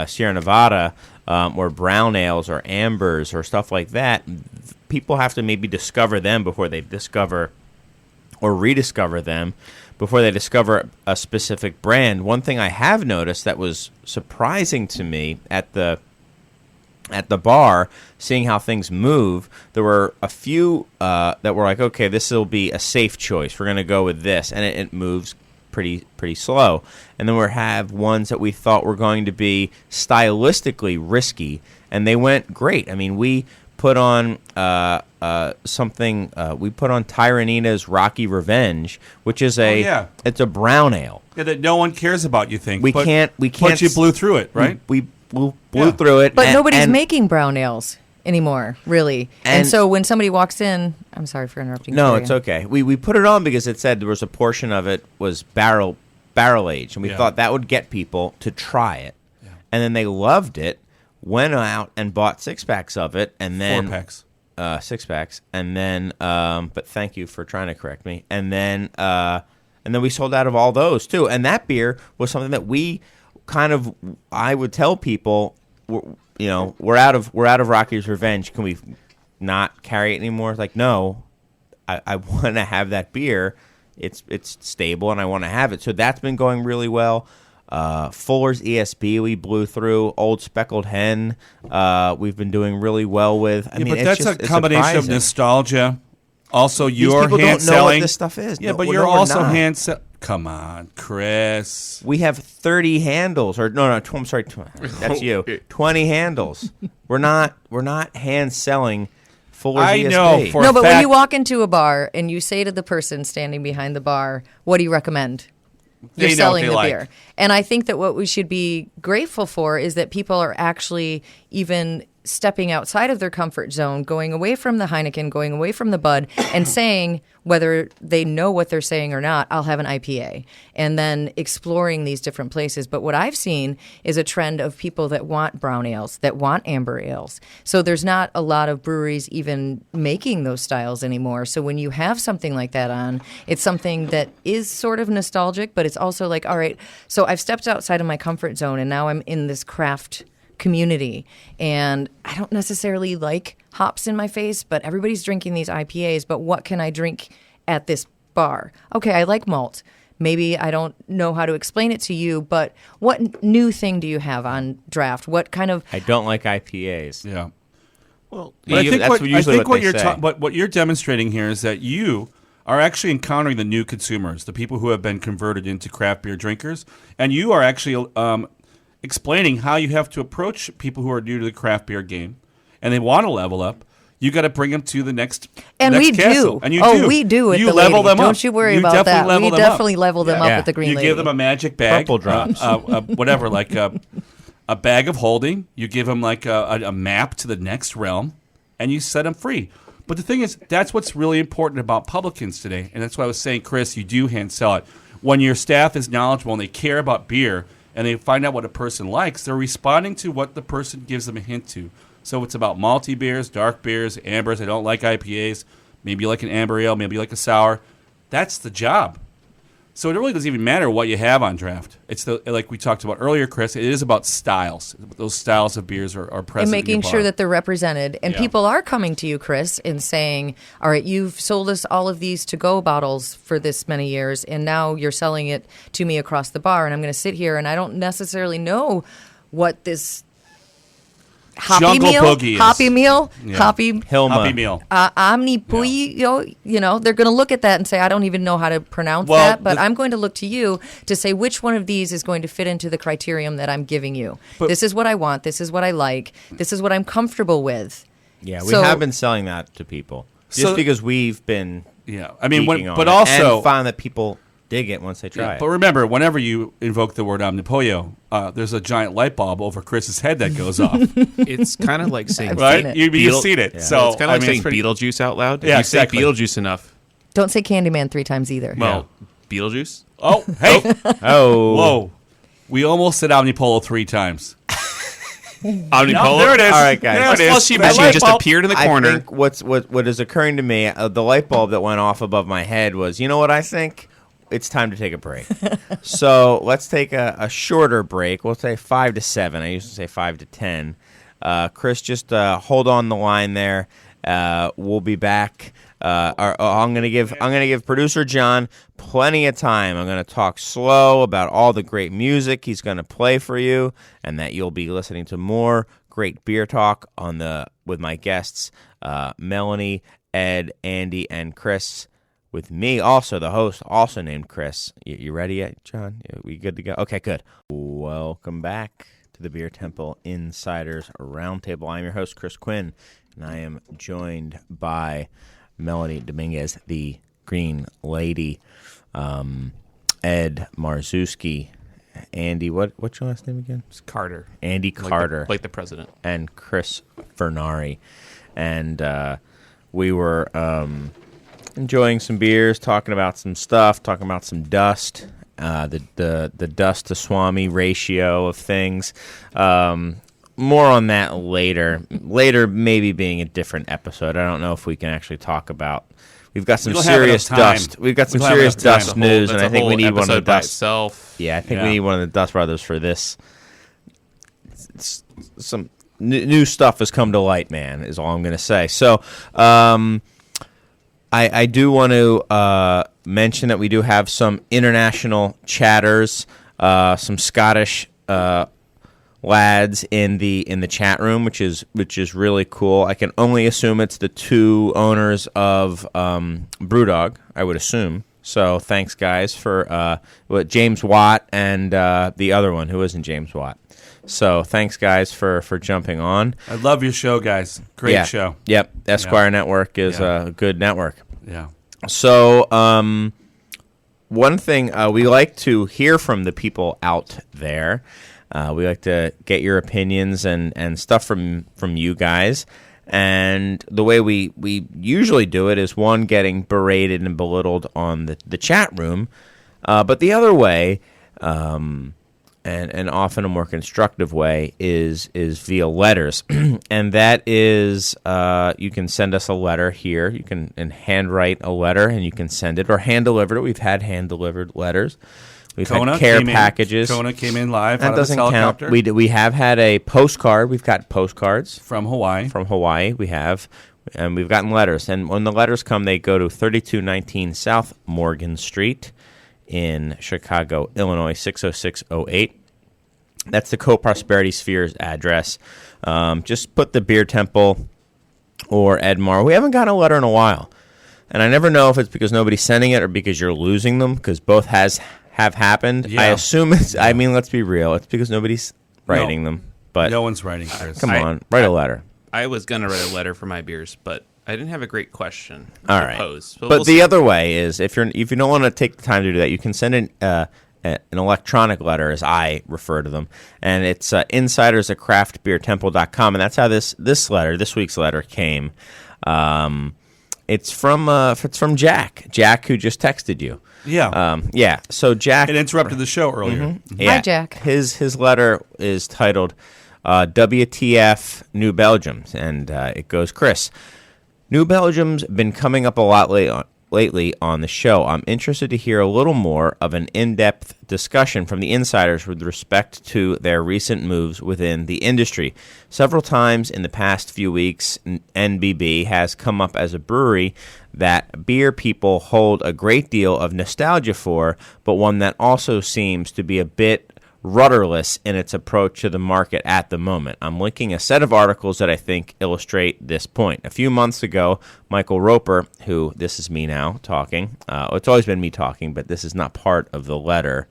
Sierra Nevada, or brown ales or ambers or stuff like that. People have to maybe discover them before they discover or rediscover them before they discover a specific brand. One thing I have noticed that was surprising to me at the bar, seeing how things move, there were a few that were like, okay, this will be a safe choice. We're going to go with this, and it moves pretty slow. And then we have ones that we thought were going to be stylistically risky, and they went great. I mean, we put on we put on Tyranita's Rocky Revenge, which is it's a brown ale. Yeah, that no one cares about, you think. We can't. But you blew through it, right? We blew through it. But nobody's and making brown ales anymore, really. And so when somebody walks in, I'm sorry for interrupting. No, Terry. it's okay. We put it on because it said there was a portion of it was barrel aged, and we thought that would get people to try it. Yeah. And then they loved it, went out and bought 6-packs of it, and then 4-packs. 6-packs, and then but thank you for trying to correct me. And then we sold out of all those too. And that beer was something that we I would tell people, we're out of Rocky's Revenge. Can we not carry it anymore? Like, no, I want to have that beer it's stable, and I want to have it. So that's been going really well. Fuller's ESB we blew through. Old Speckled Hen we've been doing really well with. I mean, but it's that's just, a combination of surprising. nostalgia. Also, These you're people hand don't know what selling this stuff is. Yeah, No, but well, you're no, we're also not. hand selling. Come on, Chris. We have 30 handles, or no, I'm sorry, that's you. 20 handles. We're not hand selling Fuller's I ESB. know for No, a but when fact- you walk into a bar and you say to the person standing behind the bar, "What do you recommend?" They You're know what selling they the like. beer. And I think that what we should be grateful for is that people are actually even stepping outside of their comfort zone, going away from the Heineken, going away from the Bud, and saying, whether they know what they're saying or not, I'll have an IPA, and then exploring these different places. But what I've seen is a trend of people that want brown ales, that want amber ales. So there's not a lot of breweries even making those styles anymore. So when you have something like that on, it's something that is sort of nostalgic, but it's also like, all right, so I've stepped outside of my comfort zone, and now I'm in this craft community, and I don't necessarily like hops in my face, but everybody's drinking these IPAs, but what can I drink at this bar? Okay, I like malt. Maybe I don't know how to explain it to you, but what new thing do you have on draft? What kind of I don't like IPAs. Yeah. Well, But I think that's usually what they you're say. what you're demonstrating here is that you are actually encountering the new consumers, the people who have been converted into craft beer drinkers, and you are actually explaining how you have to approach people who are new to the craft beer game, and they want to level up. You got to bring them to the next. and next we castle. do. And you oh, do. we do with you the level lady. them up. Don't you worry You about definitely that. level We them up. definitely level them up Yeah. with the green You lady. give them a magic bag, Purple drops. whatever, like a bag of holding. You give them like a map to the next realm, and you set them free. But the thing is, that's what's really important about publicans today, and that's why I was saying, Chris, you do hand sell it. When your staff is knowledgeable and they care about beer, and they find out what a person likes, they're responding to what the person gives them a hint to. So it's about malty beers, dark beers, ambers. I don't like IPAs. Maybe you like an amber ale. Maybe you like a sour. That's the job. So it really doesn't even matter what you have on draft. It's like we talked about earlier, Chris. It is about styles. Those styles of beers are present. and making in your sure bar. that they're represented. And Yeah. people are coming to you, Chris, and saying, all right, you've sold us all of these to-go bottles for this many years, and now you're selling it to me across the bar, and I'm going to sit here, and I don't necessarily know what this hoppy Jungle meal, Boogie is. hoppy meal, Yeah. hoppy Hilma. Happy meal. Omni Puyo, you know, they're going to look at that and say, I don't even know how to pronounce Well, that, but the- I'm going to look to you to say which one of these is going to fit into the criterion that I'm giving you. But- This is what I want. This is what I like. This is what I'm comfortable with. Yeah, we So- have been selling that to people just So- because we've been Yeah, I mean, geeking on but it also, and found that people dig it once they try it. but remember, whenever you invoke the word omnipollo, there's a giant light bulb over Chris's head that goes off. it's kind of like saying I've right? seen it. You've Beetle- seen it. Yeah. So it's kind of like I mean, saying it's pretty- Beetlejuice out loud. If Yeah, you exactly. say Beetlejuice enough. Don't say Candyman 3 times either. Well, Beetlejuice. Oh, hey, Oh, whoa! We almost said omnipollo 3 times. Omnipolo. there it is. All right, guys. There it is. Well, she That mentioned light just bulb- appeared in the I corner. think what is occurring to me, the light bulb that went off above my head was, you know what I think? It's time to take a break. So let's take a shorter break. We'll say 5 to 7. I used to say 5 to 10. Chris, just hold on the line there. We'll be back. I'm gonna give producer John plenty of time. I'm gonna talk slow about all the great music he's gonna play for you, and that you'll be listening to more great beer talk with my guests, Melanie, Ed, Andy, and Chris. With me, also the host, also named Chris. You ready yet, John? We good to go? Okay, good. Welcome back to the Beer Temple Insiders Roundtable. I'm your host, Chris Quinn, and I am joined by Melanie Dominguez, the Green Lady, Ed Marzewski, Andy. What's your last name again? It's Carter. Andy Carter, Like the president. and Chris Fernari, and we were enjoying some beers, talking about some stuff, talking about some dust, the dust to Swami ratio of things. More on that later. Later, maybe being a different episode. I don't know if we can actually talk about. We've got some We don't have serious enough time. dust. We've got some We don't have serious enough time. dust news, and I think we need one of the by dust. itself. Yeah, I think Yeah. we need one of the Dust Brothers for this. Some new stuff has come to light, man, is all I'm going to say. So, I do want to mention that we do have some international chatters, some Scottish lads in the chat room, which is really cool. I can only assume it's the two owners of Brewdog, I would assume. So thanks, guys, for James Watt and the other one who isn't James Watt. So thanks, guys, for jumping on. I love your show, guys. Great show. Yep, Esquire Network is a good network. Yeah. So one thing we like to hear from the people out there. We like to get your opinions and stuff from you guys. And the way we usually do it is, one, getting berated and belittled on the chat room, but the other way, and often a more constructive way, is via letters. And that is, you can send us a letter here. You can handwrite a letter, and you can send it, or hand-deliver it. We've had hand-delivered letters. We've had care packages. Kona came in live that out of his doesn't helicopter. count. We have had a postcard. We've got postcards. From Hawaii. From Hawaii, we have. And we've gotten letters. And when the letters come, they go to 3219 South Morgan Street in Chicago, Illinois, 60608. That's the Co-Prosperity Sphere's address. Just put the Beer Temple or Edmar. We haven't gotten a letter in a while. And I never know if it's because nobody's sending it or because you're losing them, because both have happened. Yeah. I assume it's, I mean, let's be real. It's because nobody's writing them. But No one's writing, Chris. come on, write a letter. I was going to write a letter for my beers, but I didn't have a great question All to right. pose. But we'll the see. other way is, if you don't want to take the time to do that, you can send an electronic letter, as I refer to them, and it's insiders@craftbeertemple.com, and that's how this week's letter came. It's from Jack, who just texted you. Yeah. So Jack, It interrupted the show earlier. Hi, Jack. His letter is titled WTF New Belgium, and it goes, Chris, New Belgium's been coming up a lot lately on the show. I'm interested to hear a little more of an in-depth discussion from the insiders with respect to their recent moves within the industry. Several times in the past few weeks, NBB has come up as a brewery that beer people hold a great deal of nostalgia for, but one that also seems to be a bit rudderless in its approach to the market at the moment. I'm linking a set of articles that I think illustrate this point. A few months ago, Michael Roper, who, this is me now talking, it's always been me talking, but this is not part of the letter.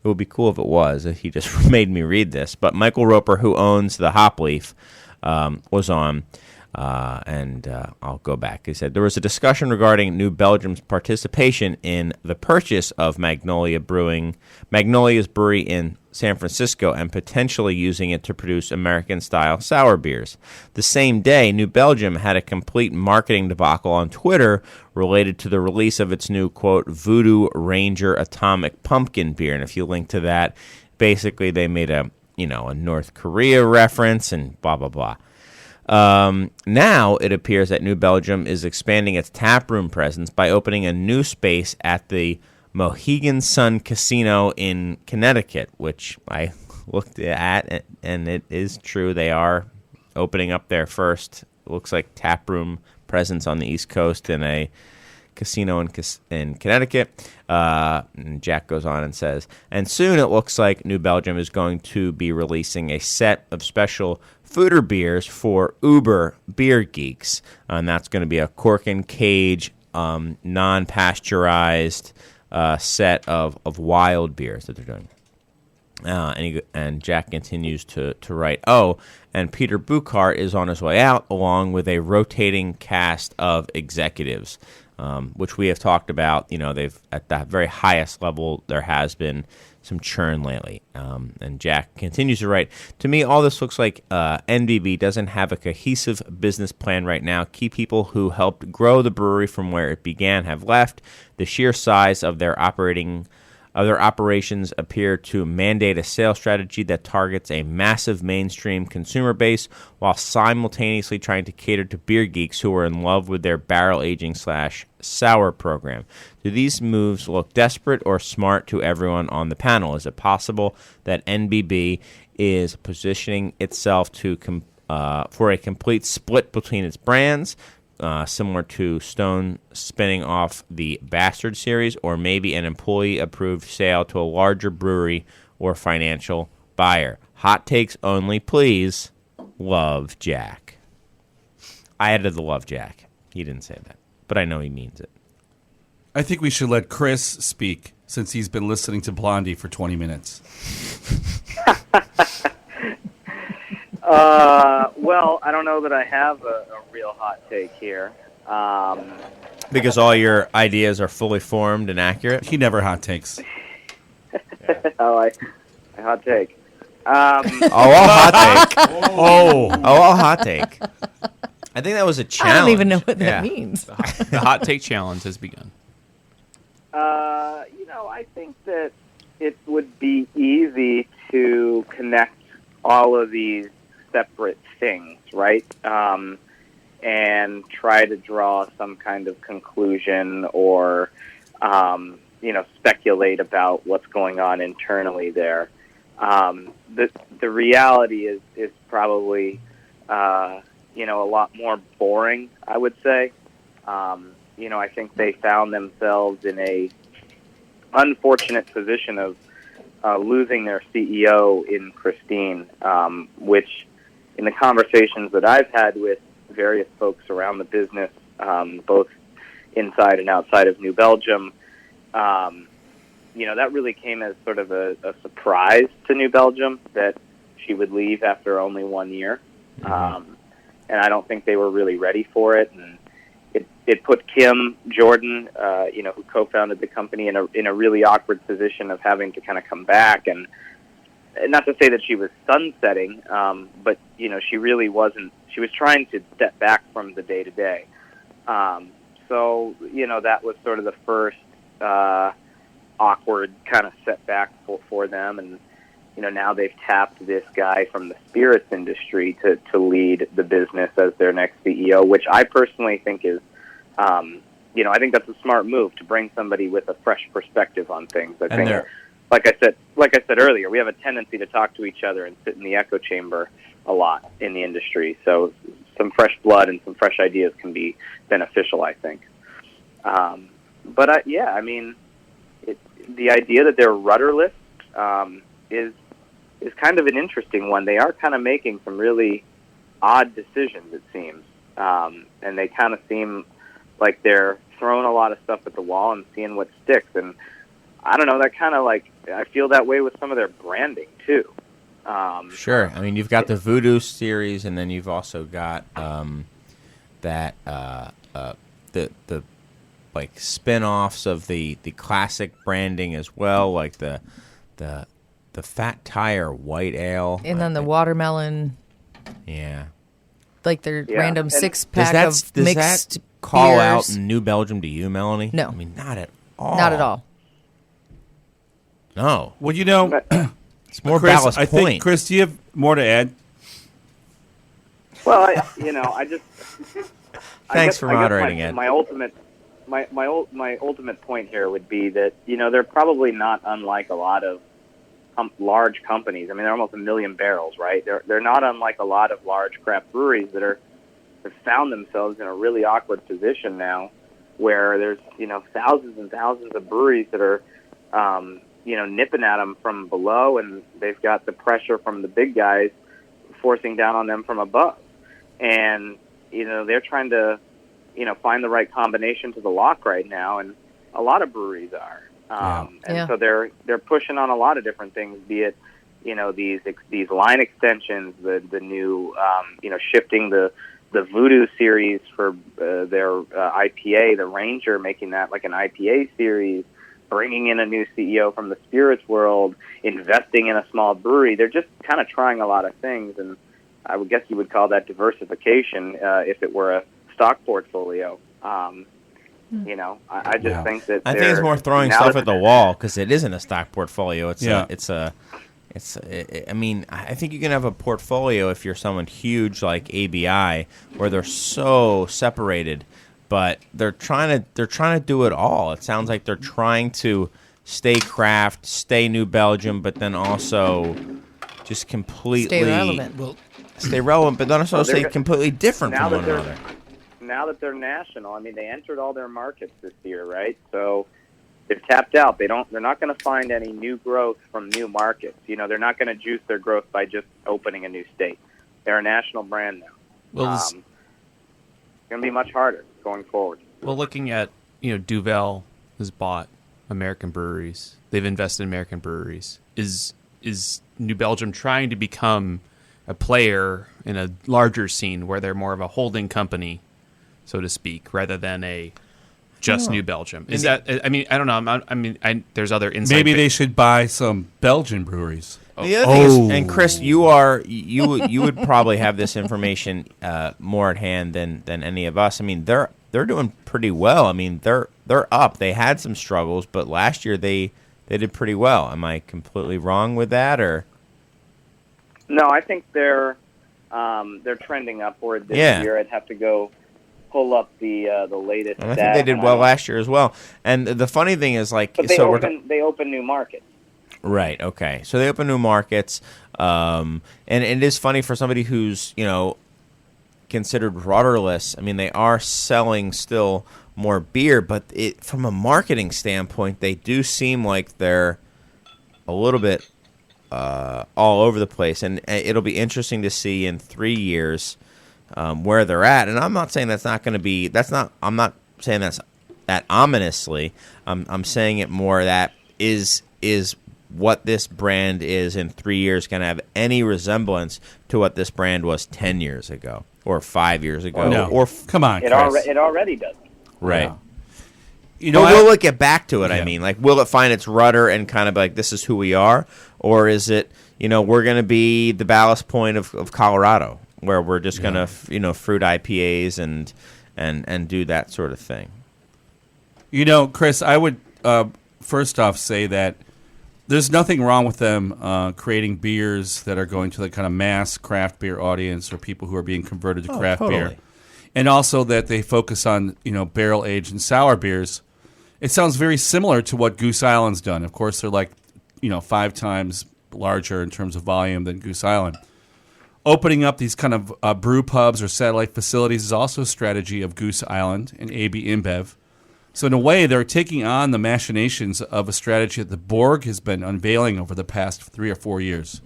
It would be cool if it was, if he just made me read this. But Michael Roper, who owns the Hop Leaf, was on, and I'll go back. He said, there was a discussion regarding New Belgium's participation in the purchase of Magnolia's brewery in San Francisco and potentially using it to produce American-style sour beers. The same day, New Belgium had a complete marketing debacle on Twitter related to the release of its new, quote, Voodoo Ranger Atomic Pumpkin beer. And if you link to that, basically they made a North Korea reference and blah, blah, blah. Now it appears that New Belgium is expanding its taproom presence by opening a new space at the Mohegan Sun Casino in Connecticut, which I looked at, and it is true. They are opening up their first, it looks like, taproom presence on the East Coast in a casino in Connecticut. And Jack goes on and says, and soon it looks like New Belgium is going to be releasing a set of special Fooder beers for Uber beer geeks. And that's going to be a cork and cage, non-pasteurized set of wild beers that they're doing. And Jack continues to write, and Peter Buchart is on his way out, along with a rotating cast of executives, which we have talked about. They've, at the very highest level, there has been some churn lately. And Jack continues to write, to me, all this looks like NBB doesn't have a cohesive business plan right now. Key people who helped grow the brewery from where it began have left. The sheer size of their operations appear to mandate a sales strategy that targets a massive mainstream consumer base while simultaneously trying to cater to beer geeks who are in love with their barrel aging / sour program. Do these moves look desperate or smart to everyone on the panel? Is it possible that NBB is positioning itself for a complete split between its brands? similar to Stone spinning off the Bastard series, or maybe an employee-approved sale to a larger brewery or financial buyer. Hot takes only, please. Love, Jack. I added the love, Jack. He didn't say that, but I know he means it. I think we should let Chris speak since he's been listening to Blondie for 20 minutes. Well, I don't know that I have a real hot take here. Because all your ideas are fully formed and accurate? He never hot takes. I hot take. I'll hot take. Oh. I'll hot take. I think that was a challenge. I don't even know what that Yeah. means. The hot take challenge has begun. I think that it would be easy to connect all of these separate things, right? And try to draw some kind of conclusion or, speculate about what's going on internally there. The reality is probably, a lot more boring, I would say. I think they found themselves in a unfortunate position of losing their CEO in Christine, which in the conversations that I've had with various folks around the business, both inside and outside of New Belgium, that really came as sort of a surprise to New Belgium that she would leave after only 1 year. And I don't think they were really ready for it. And it put Kim Jordan, who co-founded the company, in a really awkward position of having to kind of come back. And not to say that she was sunsetting, but, she really wasn't. She was trying to step back from the day-to-day. So, that was sort of the first awkward kind of setback for them. And, now they've tapped this guy from the spirits industry to lead the business as their next CEO, which I personally think is, I think that's a smart move to bring somebody with a fresh perspective on things. I think, like I said earlier, we have a tendency to talk to each other and sit in the echo chamber a lot in the industry. So some fresh blood and some fresh ideas can be beneficial, I think. The idea that they're rudderless is kind of an interesting one. They are kind of making some really odd decisions, it seems, and they kind of seem like they're throwing a lot of stuff at the wall and seeing what sticks. And I don't know, that kind of I feel that way with some of their branding too. Sure. I mean, you've got the Voodoo series, and then you've also got the spin-offs of the classic branding as well, like the Fat Tire White Ale, And then the watermelon, yeah, like their random And six-pack does of mixed that call out beers. New Belgium to you, Melanie? No. I mean, not at all. Not at all. No, Well, it's more Chris, Ballast I Point. think, Chris, do you have more to add? Well, I just Thanks for moderating, Ed. My ultimate point here would be that they're probably not unlike a lot of large companies. I mean, they're almost 1 million barrels, right? They're not unlike a lot of large craft breweries that have found themselves in a really awkward position now, where there's thousands and thousands of breweries that are nipping at them from below, and they've got the pressure from the big guys forcing down on them from above. And they're trying to find the right combination to the lock right now, and a lot of breweries are. So they're pushing on a lot of different things, be it these line extensions, the new shifting the Voodoo series for their IPA, the Ranger, making that like an IPA series, bringing in a new CEO from the spirits world, investing in a small brewery. They're just kind of trying a lot of things, and I would guess you would call that diversification if it were a stock portfolio. I just think that I think it's more throwing stuff at the wall because it isn't a stock portfolio. I mean, I think you can have a portfolio if you're someone huge like ABI, where they're so separated, but they're trying to do it all. It sounds like they're trying to stay craft, stay New Belgium, but then also just completely Stay relevant. stay relevant, but then also stay completely different now from that one another. now that they're national, I mean, they entered all their markets this year, right? So they've tapped out. They're not going to find any new growth from new markets. You know, they're not going to juice their growth by just opening a new state. They're a national brand now. Well, It's going to be much harder going forward. well, looking at, Duvel has bought American breweries. They've invested in American breweries. Is New Belgium trying to become a player in a larger scene where they're more of a holding company, so to speak, rather than a just New Belgium? Is that? I mean, I don't know. There's other insight. Maybe they should buy some Belgian breweries. The other thing is, and Chris, you would probably have this information more at hand than any of us. I mean, they're doing pretty well. I mean, they're up. They had some struggles, but last year they did pretty well. Am I completely wrong with that, or? No, I think they're trending upward this year. I'd have to go pull up the latest. And I think they did well last year as well. And the funny thing is, like, but they open new markets. Right. Okay. So they open new markets, and it is funny for somebody who's considered rudderless. I mean, they are selling still more beer, but from a marketing standpoint, they do seem like they're a little bit all over the place, and it'll be interesting to see in 3 years where they're at. And I'm not saying that's not going to be. I'm not saying that's that ominously. I'm saying it more that is what this brand is in 3 years going to have any resemblance to what this brand was 10 years ago or 5 years ago? No. Come on, it already does. Right. Yeah. Will it get back to it? Yeah. I mean, like, will it find its rudder and kind of like, this is who we are? Or is it, we're going to be the ballast point of Colorado, where we're just going to, fruit IPAs and do that sort of thing? Chris, I would first off say that there's nothing wrong with them creating beers that are going to the kind of mass craft beer audience or people who are being converted to craft beer. And also that they focus on, barrel aged and sour beers. It sounds very similar to what Goose Island's done. Of course, they're like, 5 times larger in terms of volume than Goose Island. Opening up these kind of brew pubs or satellite facilities is also a strategy of Goose Island and AB InBev. So in a way, they're taking on the machinations of a strategy that the Borg has been unveiling over the past 3 or 4 years.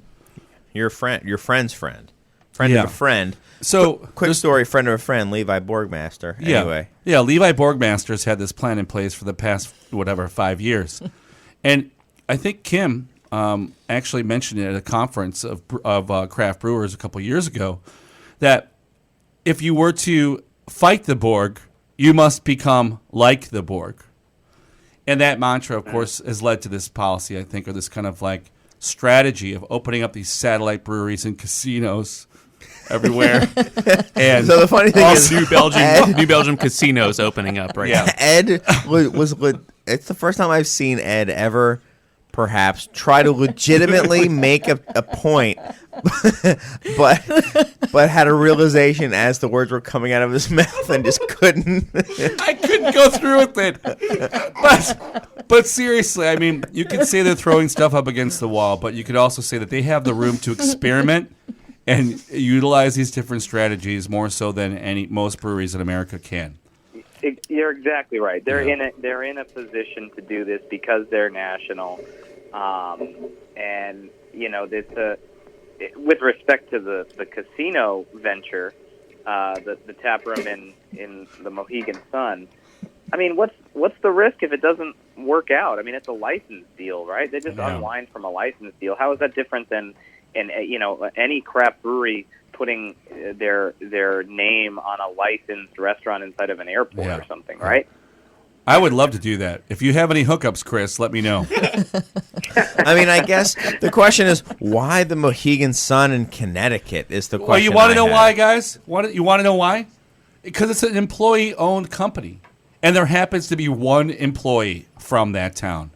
Your friend's friend. Friend of a friend. So quick story, friend of a friend, Levi Borgmaster. Anyway. Yeah, Levi Borgmaster's had this plan in place for the past, 5 years. And I think Kim actually mentioned it at a conference of craft brewers a couple years ago, that if you were to fight the Borg, you must become like the Borg. And that mantra, of course, has led to this policy, I think, or this kind of like strategy of opening up these satellite breweries and casinos everywhere. And so the funny thing is, New Belgium casinos opening up right now. Ed was it's the first time I've seen Ed ever perhaps try to legitimately make a point, but had a realization as the words were coming out of his mouth and just couldn't. I couldn't go through with it. But seriously, I mean, you could say they're throwing stuff up against the wall, but you could also say that they have the room to experiment and utilize these different strategies more so than most breweries in America can. You're exactly right. They're in a position to do this because they're national, and with respect to the casino venture, the tap room in the Mohegan Sun. I mean, what's the risk if it doesn't work out? I mean, it's a license deal, right? They just unwind from a license deal. How is that different than any craft brewery putting their name on a licensed restaurant inside of an airport or something, right? I would love to do that. If you have any hookups, Chris, let me know. I mean, I guess the question is, why the Mohegan Sun in Connecticut is the question. Well, you want to know why, guys? You want to know why? Because it's an employee-owned company, and there happens to be one employee from that town.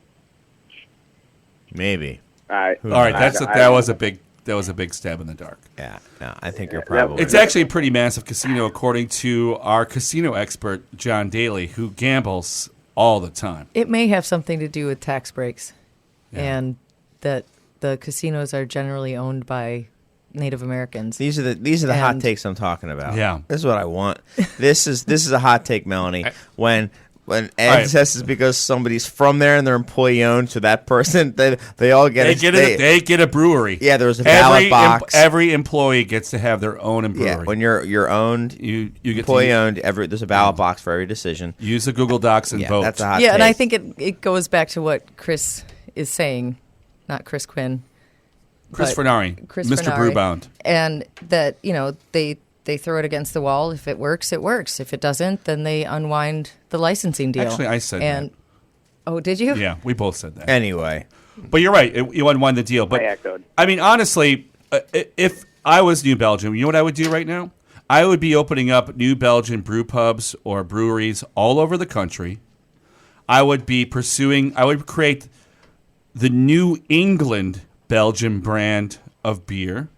Maybe. All right, that was a big stab in the dark. Yeah, no, I think you're probably. It's actually a pretty massive casino, according to our casino expert John Daly, who gambles all the time. It may have something to do with tax breaks, and that the casinos are generally owned by Native Americans. These are the hot And- takes I'm talking about. Yeah. This is what I want. This is a hot take, Melanie. When Ed right. says it's because somebody's from there and they're employee owned, so that person they all get They get a brewery. Yeah, there was a ballot box. Every employee gets to have their own brewery. Yeah, when you're owned, you get employee to owned. There's a ballot box for every decision. use the Google Docs and Yeah, vote. that's a hot Yeah, take. and I think it goes back to what Chris is saying, not Chris Quinn. Chris but Fernari, Chris Mr. Fernari. Brewbound. And that, they throw it against the wall. If it works, it works. If it doesn't, then they unwind the licensing deal. Actually, I said and, that. Oh, did you? Yeah, we both said that. Anyway, But you're right. You unwind the deal. But I echoed. I mean, honestly, if I was New Belgium, you know what I would do right now? I would be opening up New Belgian brew pubs or breweries all over the country. I would create the New England Belgian brand of beer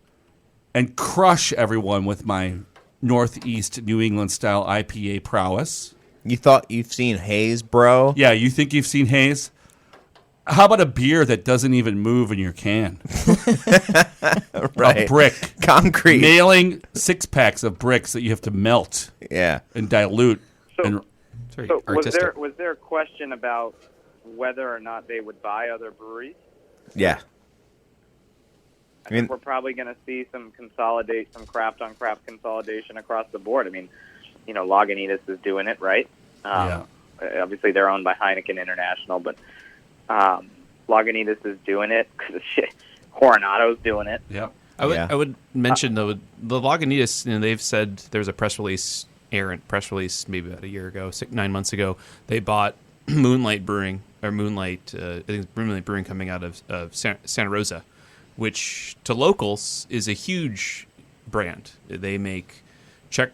and crush everyone with my Northeast New England style IPA prowess. you thought you've seen Hayes, bro? Yeah, you think you've seen Hayes? How about a beer that doesn't even move in your can? Right. A brick. Concrete. Nailing 6-packs of bricks that you have to melt Yeah. and dilute. So- and Very So artistic. was there a question about whether or not they would buy other breweries? Yeah. I think we're probably going to see some craft on craft consolidation across the board. I mean, Lagunitas is doing it, right? Obviously, they're owned by Heineken International, but Lagunitas is doing it. Coronado's doing it. yeah. Yeah. I would mention though the Lagunitas. They've said there was a press release, errant press release, maybe about a year ago, 9 months ago. They bought Moonlight Brewing or Moonlight. I think it's Moonlight Brewing coming out of Santa Rosa, which to locals is a huge brand. They make Czech.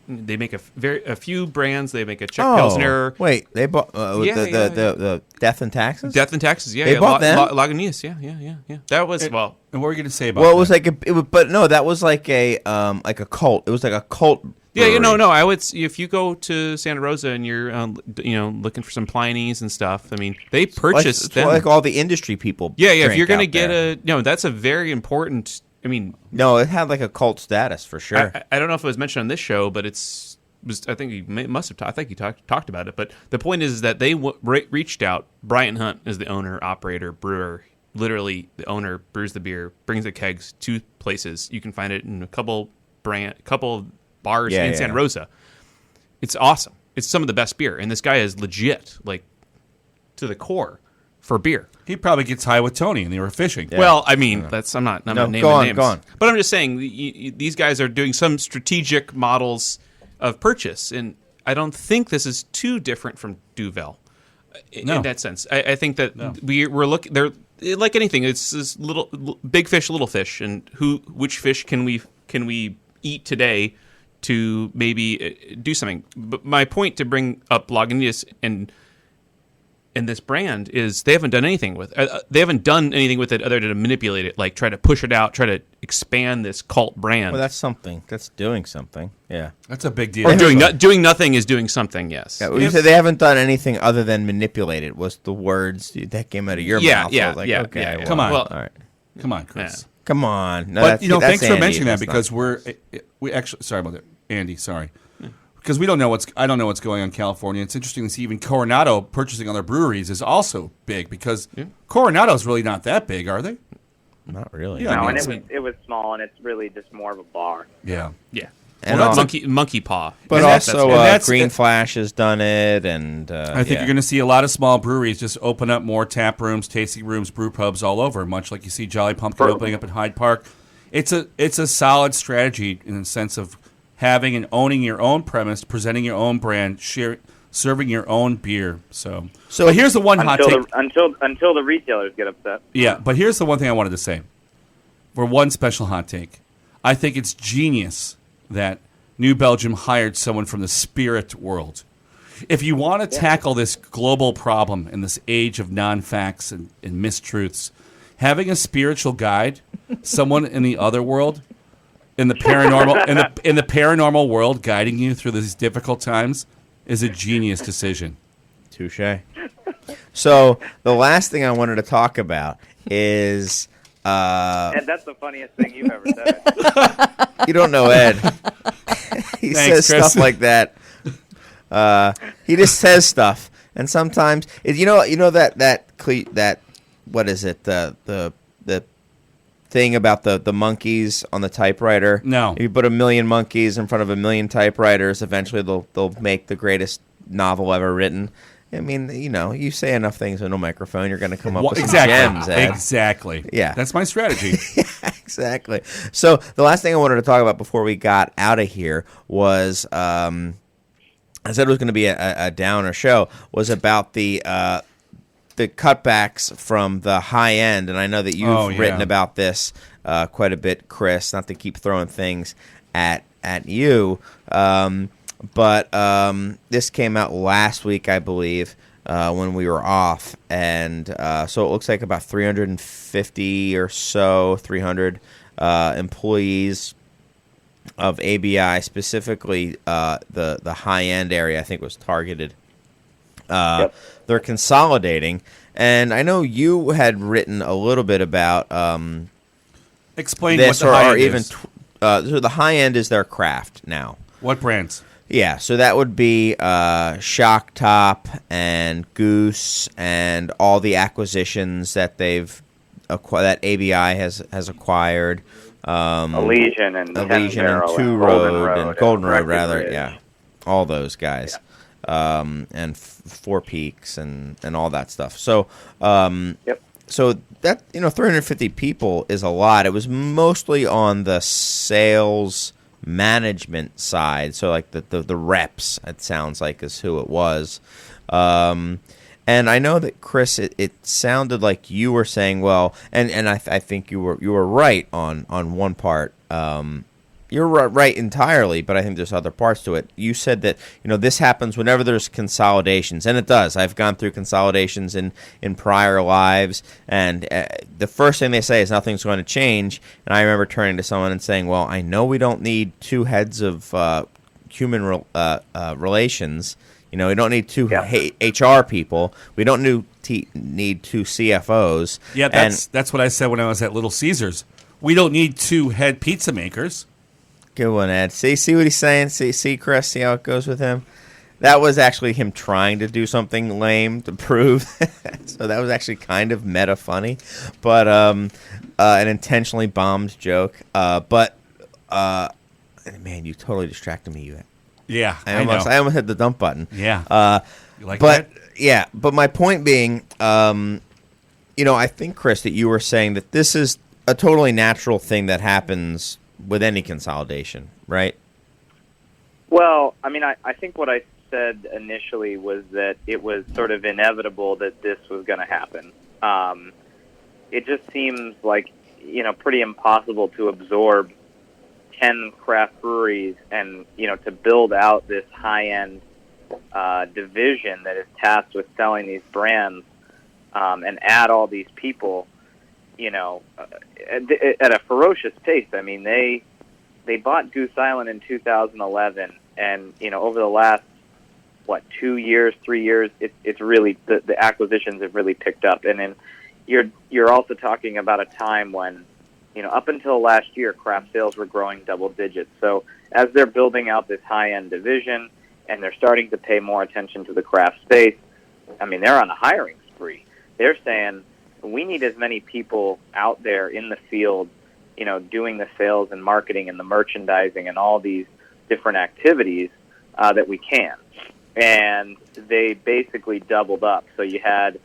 They make a few brands. They make a Czech Pilsner. Wait, they bought the Death and Taxes? Death and Taxes, yeah. They bought them? Lagunitas, yeah. That was, And what were you going to say about Well, it that? was like that was like a cult. It was like a cult. Yeah, brewery. no. I would if you go to Santa Rosa and you're looking for some Pliny's and stuff. I mean, they purchased It's them. like all the industry people. Yeah. If drink you're gonna out get there. that's a very important. I mean, No, it had like a cult status for sure. I don't know if it was mentioned on this show, but I think he must have. I think he talked about it. But the point is that they reached out. Brian Hunt is the owner, operator, brewer. Literally, the owner brews the beer, brings the kegs to places. You can find it in a couple bars in Santa Rosa. It's awesome. It's some of the best beer, and this guy is legit, like to the core for beer. He probably gets high with Tony, and they were fishing. Yeah. Well, I mean, I'm not naming go on, names. go on. But I'm just saying these guys are doing some strategic models of purchase, and I don't think this is too different from Duvel in that sense. I think that we're looking. They're like anything. It's this big fish, little fish, and which fish can we eat today to maybe do something. But my point to bring up Lagunitas and this brand is they haven't done anything with it other than to manipulate it, like try to push it out, try to expand this cult brand. Well, that's something. That's doing something. Yeah. That's a big deal. or doing nothing is doing something. Yes. Yeah, well, you said they haven't done anything other than manipulate it. Was the words that came out of your Yeah, mouth? yeah, I was like, yeah, okay, yeah, well, Come on. Well, all right. Come on, Chris. Come on. No, But that's thanks for Andy. mentioning that That's because not- we actually sorry about that, Andy. Sorry, because I don't know what's going on in California. It's interesting to see even Coronado purchasing other breweries is also big because Coronado's really not that big, are they? not really. Yeah, No, I and mean, it was small, and it's really just more of a bar. Yeah. Yeah. And Well, also- monkey paw. But And that's- also, that's- Green Flash has done it, and I think you're going to see a lot of small breweries just open up more tap rooms, tasting rooms, brew pubs all over, much like you see Jolly Pumpkin opening up in Hyde Park. It's a solid strategy in the sense of having and owning your own premise, presenting your own brand, serving your own beer. So but here's the one hot take. Until the retailers get upset. Yeah, but here's the one thing I wanted to say. For one special hot take, I think it's genius that New Belgium hired someone from the spirit world. If you want to tackle this global problem in this age of non-facts and mistruths, having a spiritual guide, someone in the other world, in the paranormal, in the paranormal world, guiding you through these difficult times, is a genius decision. Touche. So the last thing I wanted to talk about is Ed, that's the funniest thing you've ever said. You don't know Ed. He Thanks, says Chris. stuff like that. He just says stuff, and sometimes that what is it, the thing about the monkeys on the typewriter? No. If you put 1 million monkeys in front of 1 million typewriters, eventually they'll make the greatest novel ever written. I mean, you say enough things in a microphone, you're going to come up with some gems, Ed. Exactly. Yeah. That's my strategy. Exactly. So the last thing I wanted to talk about before we got out of here was, I said it was going to be a downer show, was about the cutbacks from the high end, and I know that you've written about this quite a bit, Chris. Not to keep throwing things at you, but this came out last week, I believe, when we were off, and so it looks like about 350 or so, 300 employees of ABI, specifically the high end area, I think was targeted. Yep. They're consolidating, and I know you had written a little bit about Explain this, what the high end even is. so the high end is their craft now. What brands? Yeah, so that would be Shock Top and Goose and all the acquisitions that that ABI has acquired. Elysian and Elysian and Barrel Two and Road and Golden Road, Breckenridge. yeah, all those guys, and Four Peaks and all that stuff. So, Yep. so that 350 people is a lot. It was mostly on the sales management side, so like the reps, it sounds like, is who it was. And I know that, Chris, it sounded like you were saying, well, and I think you were right on one part. You're right entirely, but I think there's other parts to it. You said that this happens whenever there's consolidations, and it does. I've gone through consolidations in prior lives, and the first thing they say is nothing's going to change. And I remember turning to someone and saying, "Well, I know we don't need two heads of human relations. We don't need two HR people. We don't need two CFOs." Yeah, that's what I said when I was at Little Caesars. We don't need two head pizza makers. Good one, Ed. See what he's saying? See, Chris, see how it goes with him? That was actually him trying to do something lame to prove. So that was actually kind of meta funny, but an intentionally bombed joke. But man, you totally distracted me. Yeah, I almost hit the dump button. Yeah. You like But that? yeah, but my point being, I think, Chris, that you were saying that this is a totally natural thing that happens with any consolidation, right? Well, I mean, I think what I said initially was that it was sort of inevitable that this was going to happen. It just seems like, pretty impossible to absorb 10 craft breweries and, to build out this high-end division that is tasked with selling these brands and add all these people, at a ferocious pace. I mean, they bought Goose Island in 2011, and over the last 2 years, 3 years, it's really the acquisitions have really picked up. And then you're also talking about a time when up until last year, craft sales were growing double digits. So as they're building out this high end division and they're starting to pay more attention to the craft space, I mean, they're on a hiring spree. They're saying, we need as many people out there in the field, doing the sales and marketing and the merchandising and all these different activities that we can. And they basically doubled up. So you had,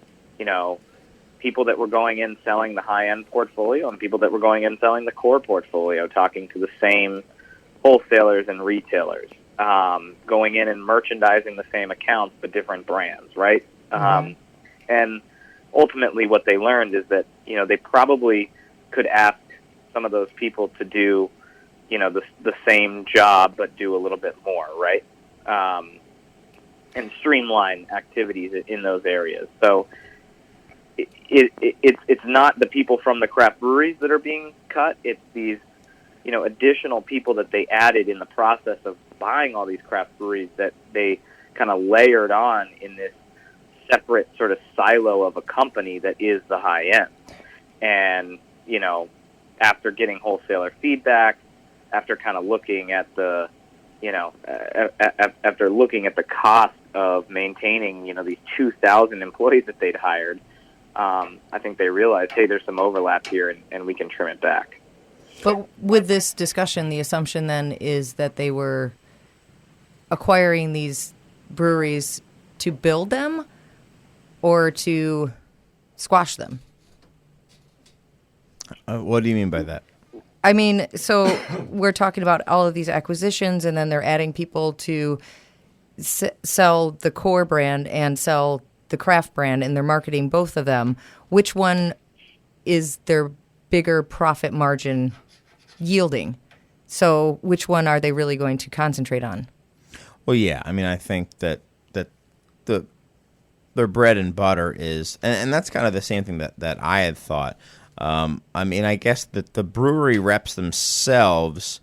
people that were going in selling the high-end portfolio and people that were going in selling the core portfolio, talking to the same wholesalers and retailers, going in and merchandising the same accounts but different brands, right? Mm-hmm. And ultimately what they learned is that, they probably could ask some of those people to do, the same job but do a little bit more, right? And streamline activities in those areas. So it's not the people from the craft breweries that are being cut. It's these, additional people that they added in the process of buying all these craft breweries that they kind of layered on in this separate sort of silo of a company that is the high end. And, after getting wholesaler feedback, after kind of looking at the, after looking at the cost of maintaining, these 2,000 employees that they'd hired, I think they realized, hey, there's some overlap here, and we can trim it back. But with this discussion, the assumption then is that they were acquiring these breweries to build them or to squash them. What do you mean by that? I mean, so we're talking about all of these acquisitions, and then they're adding people to sell the core brand and sell the craft brand, and they're marketing both of them. Which one is their bigger profit margin yielding? So which one are they really going to concentrate on? Well, yeah. I mean, I think that their bread and butter is, and that's kind of the same thing that I had thought. I mean, I guess that the brewery reps themselves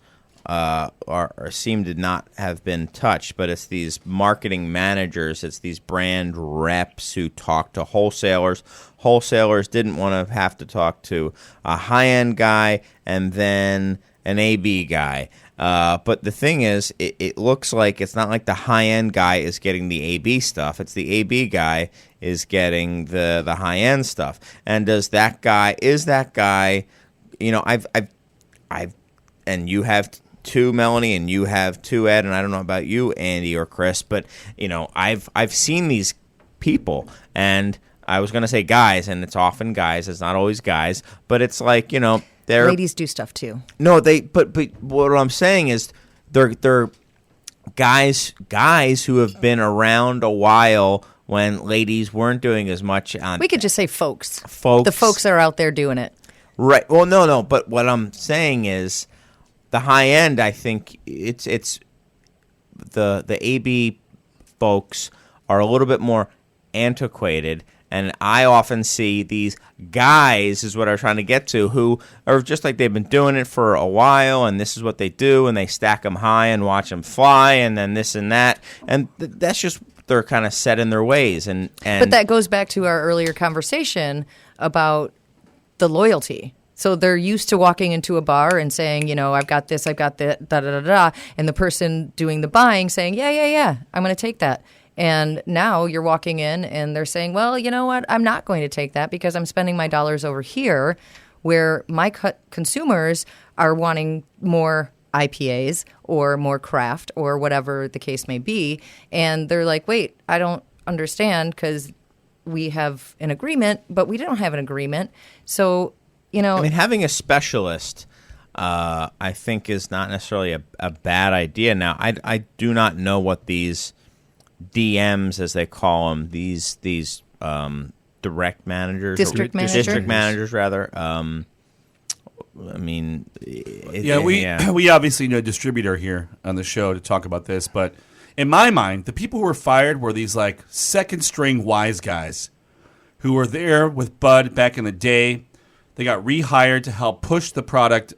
seem to not have been touched, but it's these marketing managers, it's these brand reps who talk to wholesalers. Wholesalers didn't want to have to talk to a high-end guy and then an AB guy. But the thing is, it looks like it's not like the high-end guy is getting the AB stuff. It's the AB guy is getting the high-end stuff. And is that guy, I've and you have two, Melanie, and you have two, Ed, and I don't know about you, Andy or Chris, but, I've seen these people, and I was going to say guys, and it's often guys. It's not always guys, but it's like, they're Ladies do stuff too. No, but what I'm saying is they're guys who have been around a while when ladies weren't doing as much on. We could just say folks. Folks. The folks are out there doing it. Right. Well, no, but what I'm saying is the high end, I think it's the AB folks are a little bit more antiquated. And I often see these guys, is what I'm trying to get to, who are just like they've been doing it for a while, and this is what they do, and they stack them high and watch them fly, and then this and that. And that's just, they're kind of set in their ways. But that goes back to our earlier conversation about the loyalty. So they're used to walking into a bar and saying, I've got this, I've got that, da-da-da-da, and the person doing the buying saying, yeah, I'm going to take that. And now you're walking in and they're saying, well, you know what? I'm not going to take that because I'm spending my dollars over here where my consumers are wanting more IPAs or more craft or whatever the case may be. And they're like, wait, I don't understand because we have an agreement, but we don't have an agreement. So, I mean, having a specialist, I think, is not necessarily a bad idea. Now, I do not know what these DMs, as they call them, these direct managers, district managers, rather. I mean, we obviously know a distributor here on the show to talk about this, but in my mind, the people who were fired were these like second string wise guys who were there with Bud back in the day. They got rehired to help push the product,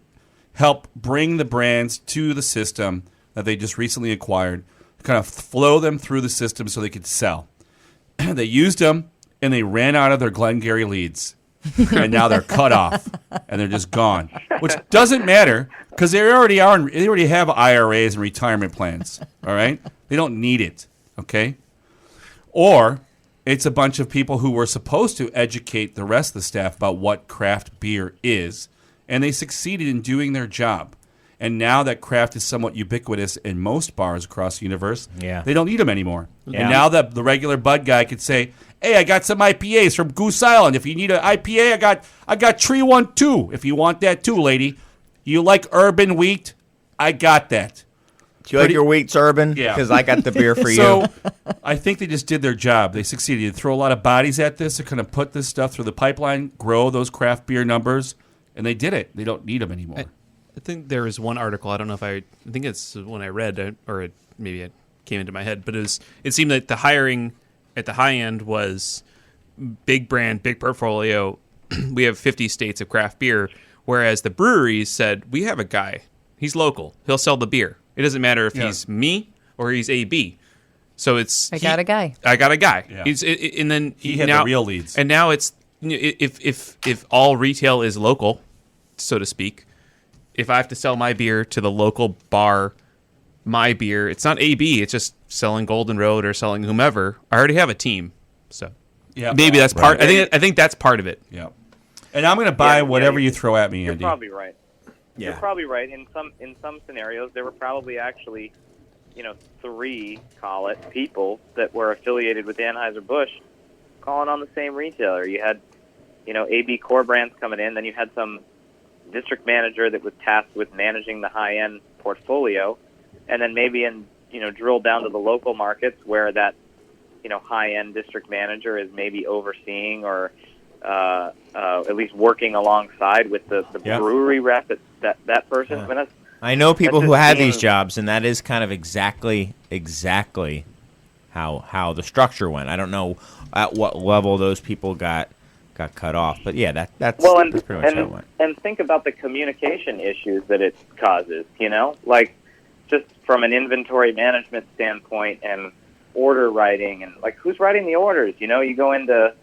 help bring the brands to the system that they just recently acquired, kind of flow them through the system so they could sell. They used them, and they ran out of their Glengarry leads. And now they're cut off, and they're just gone. Which doesn't matter, because they already have IRAs and retirement plans, all right? They don't need it, okay? Or it's a bunch of people who were supposed to educate the rest of the staff about what craft beer is, and they succeeded in doing their job. And now that craft is somewhat ubiquitous in most bars across the universe, they don't need them anymore. Yeah. And now that the regular Bud guy could say, hey, I got some IPAs from Goose Island. If you need an IPA, I got Tree 1-2. If you want that too, lady. You like urban wheat? I got that. Do you like your wheats urban? Yeah. Because I got the beer for you. So I think they just did their job. They succeeded. They throw a lot of bodies at this to kind of put this stuff through the pipeline, grow those craft beer numbers, and they did it. They don't need them anymore. I think there was one article. I don't know if I think it's when I read, or maybe it came into my head, but it seemed that the hiring at the high end was big brand, big portfolio. We have 50 states of craft beer, whereas the breweries said, we have a guy. He's local. He'll sell the beer. It doesn't matter if he's me or he's AB. So it's I got a guy. Yeah. And then he had the real leads. And now it's if all retail is local, so to speak. If I have to sell my beer to the local bar, my beer, it's not AB, it's just selling Golden Road or selling whomever. I already have a team. So Yeah. maybe that's part. I think that's part of it. Yeah. And I'm going to buy Yeah, whatever yeah, you throw at me, You're Andy. probably right. Yeah. You're probably right. In some scenarios, there were probably actually, 3, call it, people that were affiliated with Anheuser-Busch calling on the same retailer. You had, AB core brands coming in. Then you had some district manager that was tasked with managing the high-end portfolio. And then maybe drill down to the local markets where that, high-end district manager is maybe overseeing or at least working alongside with the Yep. brewery rep that person. I mean, I know people That who just have these seems- jobs, and that is kind of exactly how the structure went. I don't know at what level those people got cut off, but yeah, that's well, and pretty much how it went. and think about the communication issues that it causes. Like just from an inventory management standpoint and order writing, and like who's writing the orders? You go into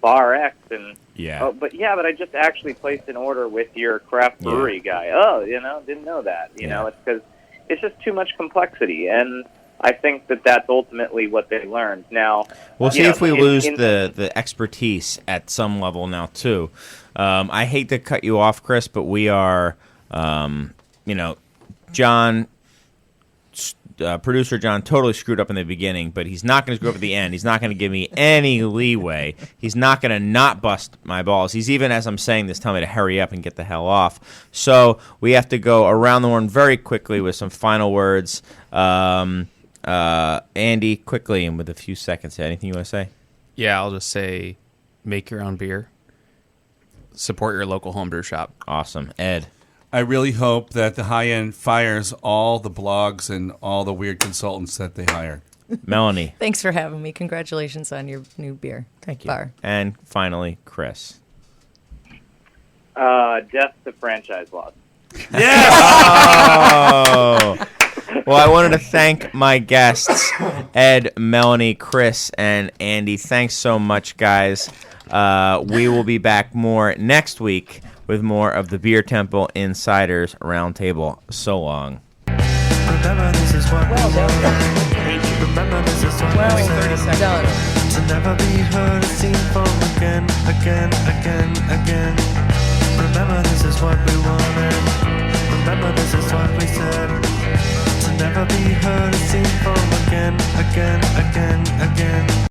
bar X and Yeah. but I just actually placed an order with your craft brewery guy. Oh, didn't know that. It's because it's just too much complexity, and I think that that's ultimately what they learned. Now, We'll see if we in- lose in- the expertise at some level now too. I hate to cut you off, Chris, but we are, John. Producer John totally screwed up in the beginning, but he's not going to screw up at the end. He's not going to give me any leeway. He's not going to not bust my balls. He's even, as I'm saying this, telling me to hurry up and get the hell off. So we have to go around the horn very quickly with some final words. Andy, quickly and with a few seconds. Anything you want to say? Yeah, I'll just say make your own beer. Support your local homebrew shop. Awesome. Ed. I really hope that the high end fires all the blogs and all the weird consultants that they hired. Melanie. Thanks for having me. Congratulations on your new beer. Thank you. Bar. And finally, Chris. death to franchise laws. Oh. Well, I wanted to thank my guests, Ed, Melanie, Chris, and Andy. Thanks so much, guys. We will be back more next week with more of the Beer Temple Insiders Roundtable. So long. Remember this is what we want. Remember this is what we said. Done. To never be heard or seen from again. Remember this is what we wanted. Remember this is what we said. To never be heard or seen from again.